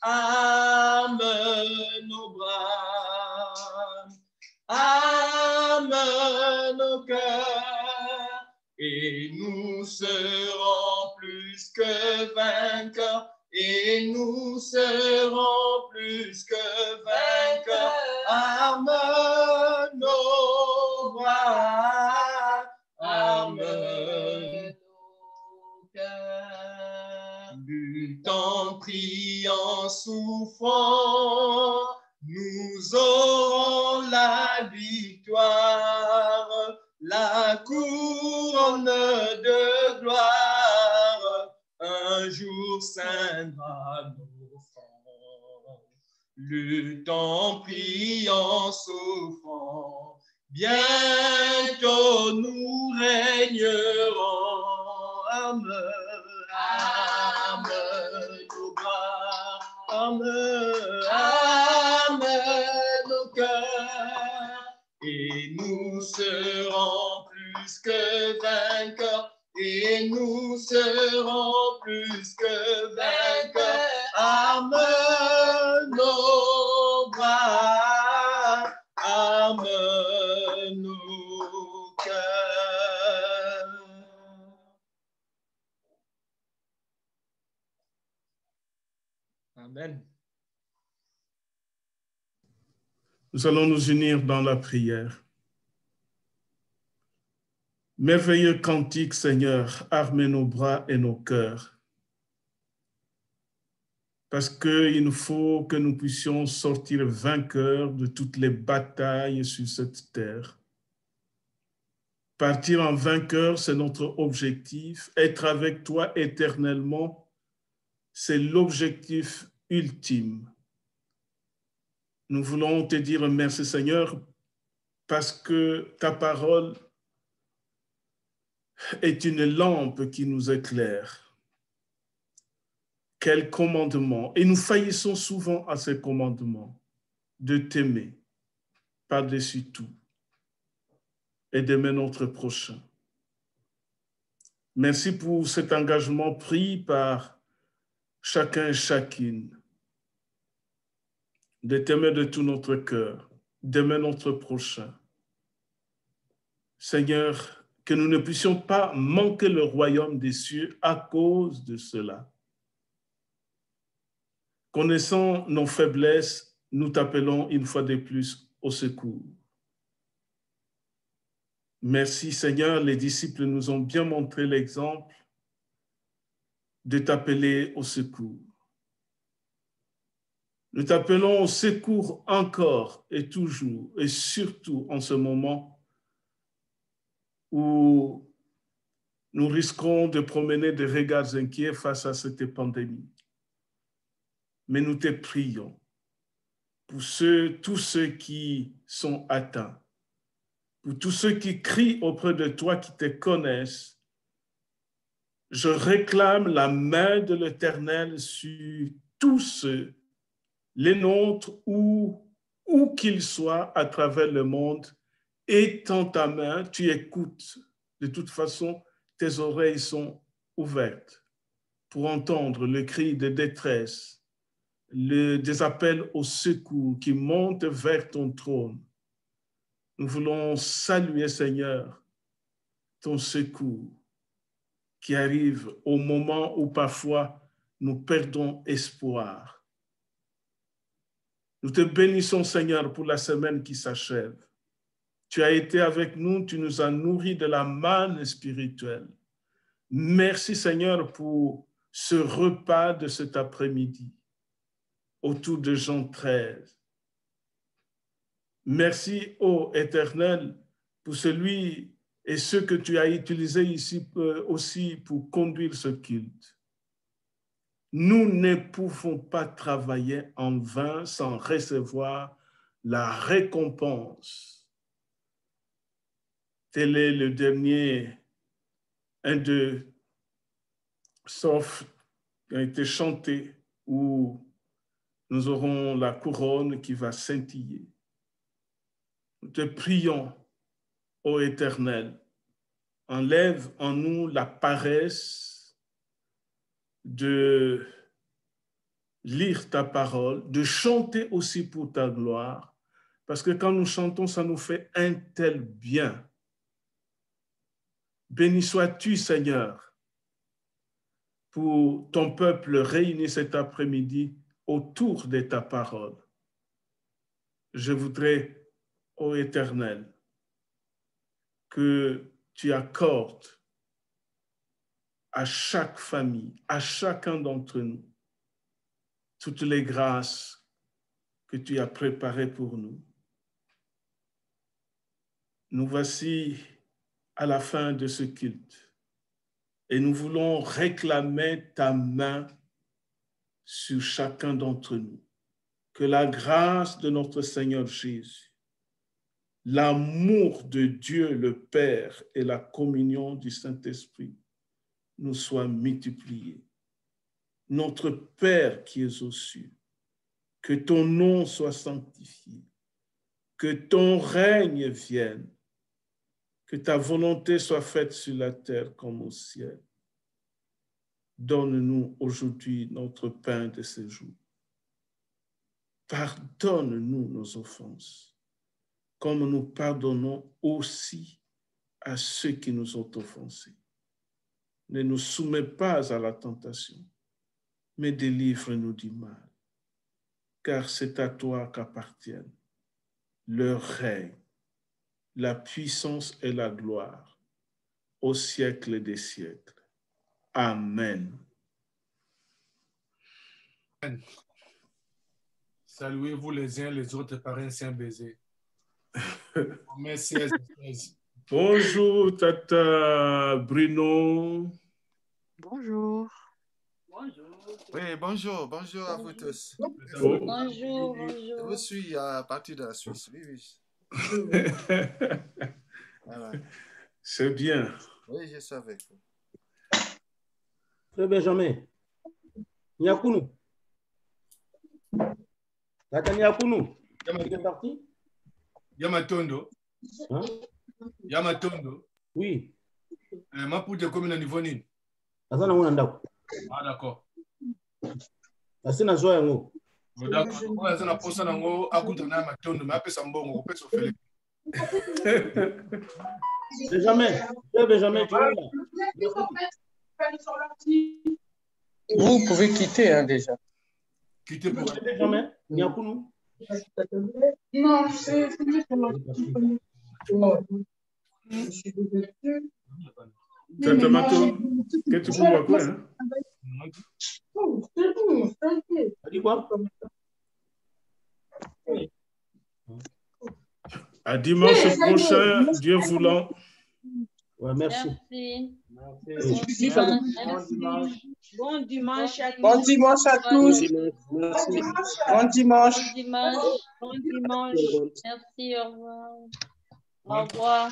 Arme nos bras, arme nos cœurs, et nous serons plus que vainqueurs. Et nous serons plus que vainqueurs. Arme nos bras, arme nos cœurs. Luttant, priant, souffrant, nous aurons la victoire, la couronne de gloire. Un jour ceindra nos fronts. Luttant, priant, souffrant, bientôt nous régnerons. Arme nos bras, arme nos cœurs, et nous serons plus que vainqueurs. Et nous serons plus que vainqueurs. Arme nos bras, arme nos cœurs. Amen. Nous allons nous unir dans la prière. Merveilleux cantique, Seigneur, armez nos bras et nos cœurs. Parce qu'il nous faut que nous puissions sortir vainqueurs de toutes les batailles sur cette terre. Partir en vainqueur, c'est notre objectif. Être avec toi éternellement, c'est l'objectif ultime. Nous voulons te dire merci, Seigneur, parce que ta parole est une lampe qui nous éclaire. Quel commandement! Et nous faillissons souvent à ces commandements, de t'aimer par-dessus tout et d'aimer notre prochain. Merci pour cet engagement pris par chacun et chacune, de t'aimer de tout notre cœur, d'aimer notre prochain. Seigneur, que nous ne puissions pas manquer le royaume des cieux à cause de cela. Connaissant nos faiblesses, nous t'appelons une fois de plus au secours. Merci Seigneur, les disciples nous ont bien montré l'exemple de t'appeler au secours. Nous t'appelons au secours encore et toujours, et surtout en ce moment où nous risquons de promener des regards inquiets face à cette pandémie. Mais nous te prions pour tous ceux qui sont atteints, pour tous ceux qui crient auprès de toi, qui te connaissent. Je réclame la main de l'Éternel sur tous ceux, les nôtres où qu'ils soient à travers le monde. Étends ta main, tu écoutes. De toute façon, tes oreilles sont ouvertes pour entendre le cri de détresse, des appels au secours qui montent vers ton trône. Nous voulons saluer, Seigneur, ton secours qui arrive au moment où parfois nous perdons espoir. Nous te bénissons, Seigneur, pour la semaine qui s'achève. Tu as été avec nous, tu nous as nourris de la manne spirituelle. Merci, Seigneur, pour ce repas de cet après-midi autour de Jean 13. Merci, ô Éternel, pour celui et ceux que tu as utilisés ici aussi pour conduire ce culte. Nous ne pouvons pas travailler en vain sans recevoir la récompense. Tel est le dernier, un de sauf qui a été chanté où nous aurons la couronne qui va scintiller. Nous te prions, ô Éternel, enlève en nous la paresse de lire ta parole, de chanter aussi pour ta gloire, parce que quand nous chantons, ça nous fait un tel bien. Béni sois-tu, Seigneur, pour ton peuple réuni cet après-midi autour de ta parole. Je voudrais, ô Éternel, que tu accordes à chaque famille, à chacun d'entre nous, toutes les grâces que tu as préparées pour nous. Nous voici à la fin de ce culte et nous voulons réclamer ta main sur chacun d'entre nous. Que la grâce de notre Seigneur Jésus, l'amour de Dieu le Père et la communion du Saint-Esprit nous soient multipliés. Notre Père qui es aux cieux, que ton nom soit sanctifié, que ton règne vienne, que ta volonté soit faite sur la terre comme au ciel. Donne-nous aujourd'hui notre pain de ce jour. Pardonne-nous nos offenses, comme nous pardonnons aussi à ceux qui nous ont offensés. Ne nous soumets pas à la tentation, mais délivre-nous du mal, car c'est à toi qu'appartiennent le règne, la puissance et la gloire au siècle des siècles. Amen. Saluez-vous les uns les autres par un saint baiser. Merci. Bonjour, Tata Bruno. Bonjour. Bonjour. Oui, bonjour à vous tous. Bonjour. Je vous suis à partir de la Suisse, oui. Voilà. C'est bien. Oui, je suis avec vous. Frère Benjamin, Nyakunu. Tata Nyakunu. Yamatondo. Hein? Yamatondo. Oui. Maputo commune à niveau nini? Azana mwana ndako. Ah, d'accord. Asina zoa yango. D'accord. Moi, azana posa nango akuta na matondo, mais apesa mbongo, kopesa ofele. Benjamin, tu es là? Vous pouvez quitter hein, déjà. Quitter pour Benjamin, Nyakunu. Non, c'est Tomato, que tu peux voir quoi, hein? T'as dit quoi? À dimanche prochain, Dieu voulant. Ouais, merci. Merci. Bon dimanche à tous. Bon dimanche à tous. Merci. Bon dimanche. Bon dimanche. Merci, au revoir. Au revoir.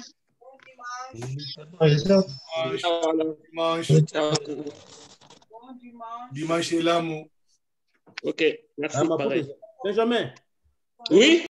Dimanche est l'amour. Ok, merci. Benjamin. Oui.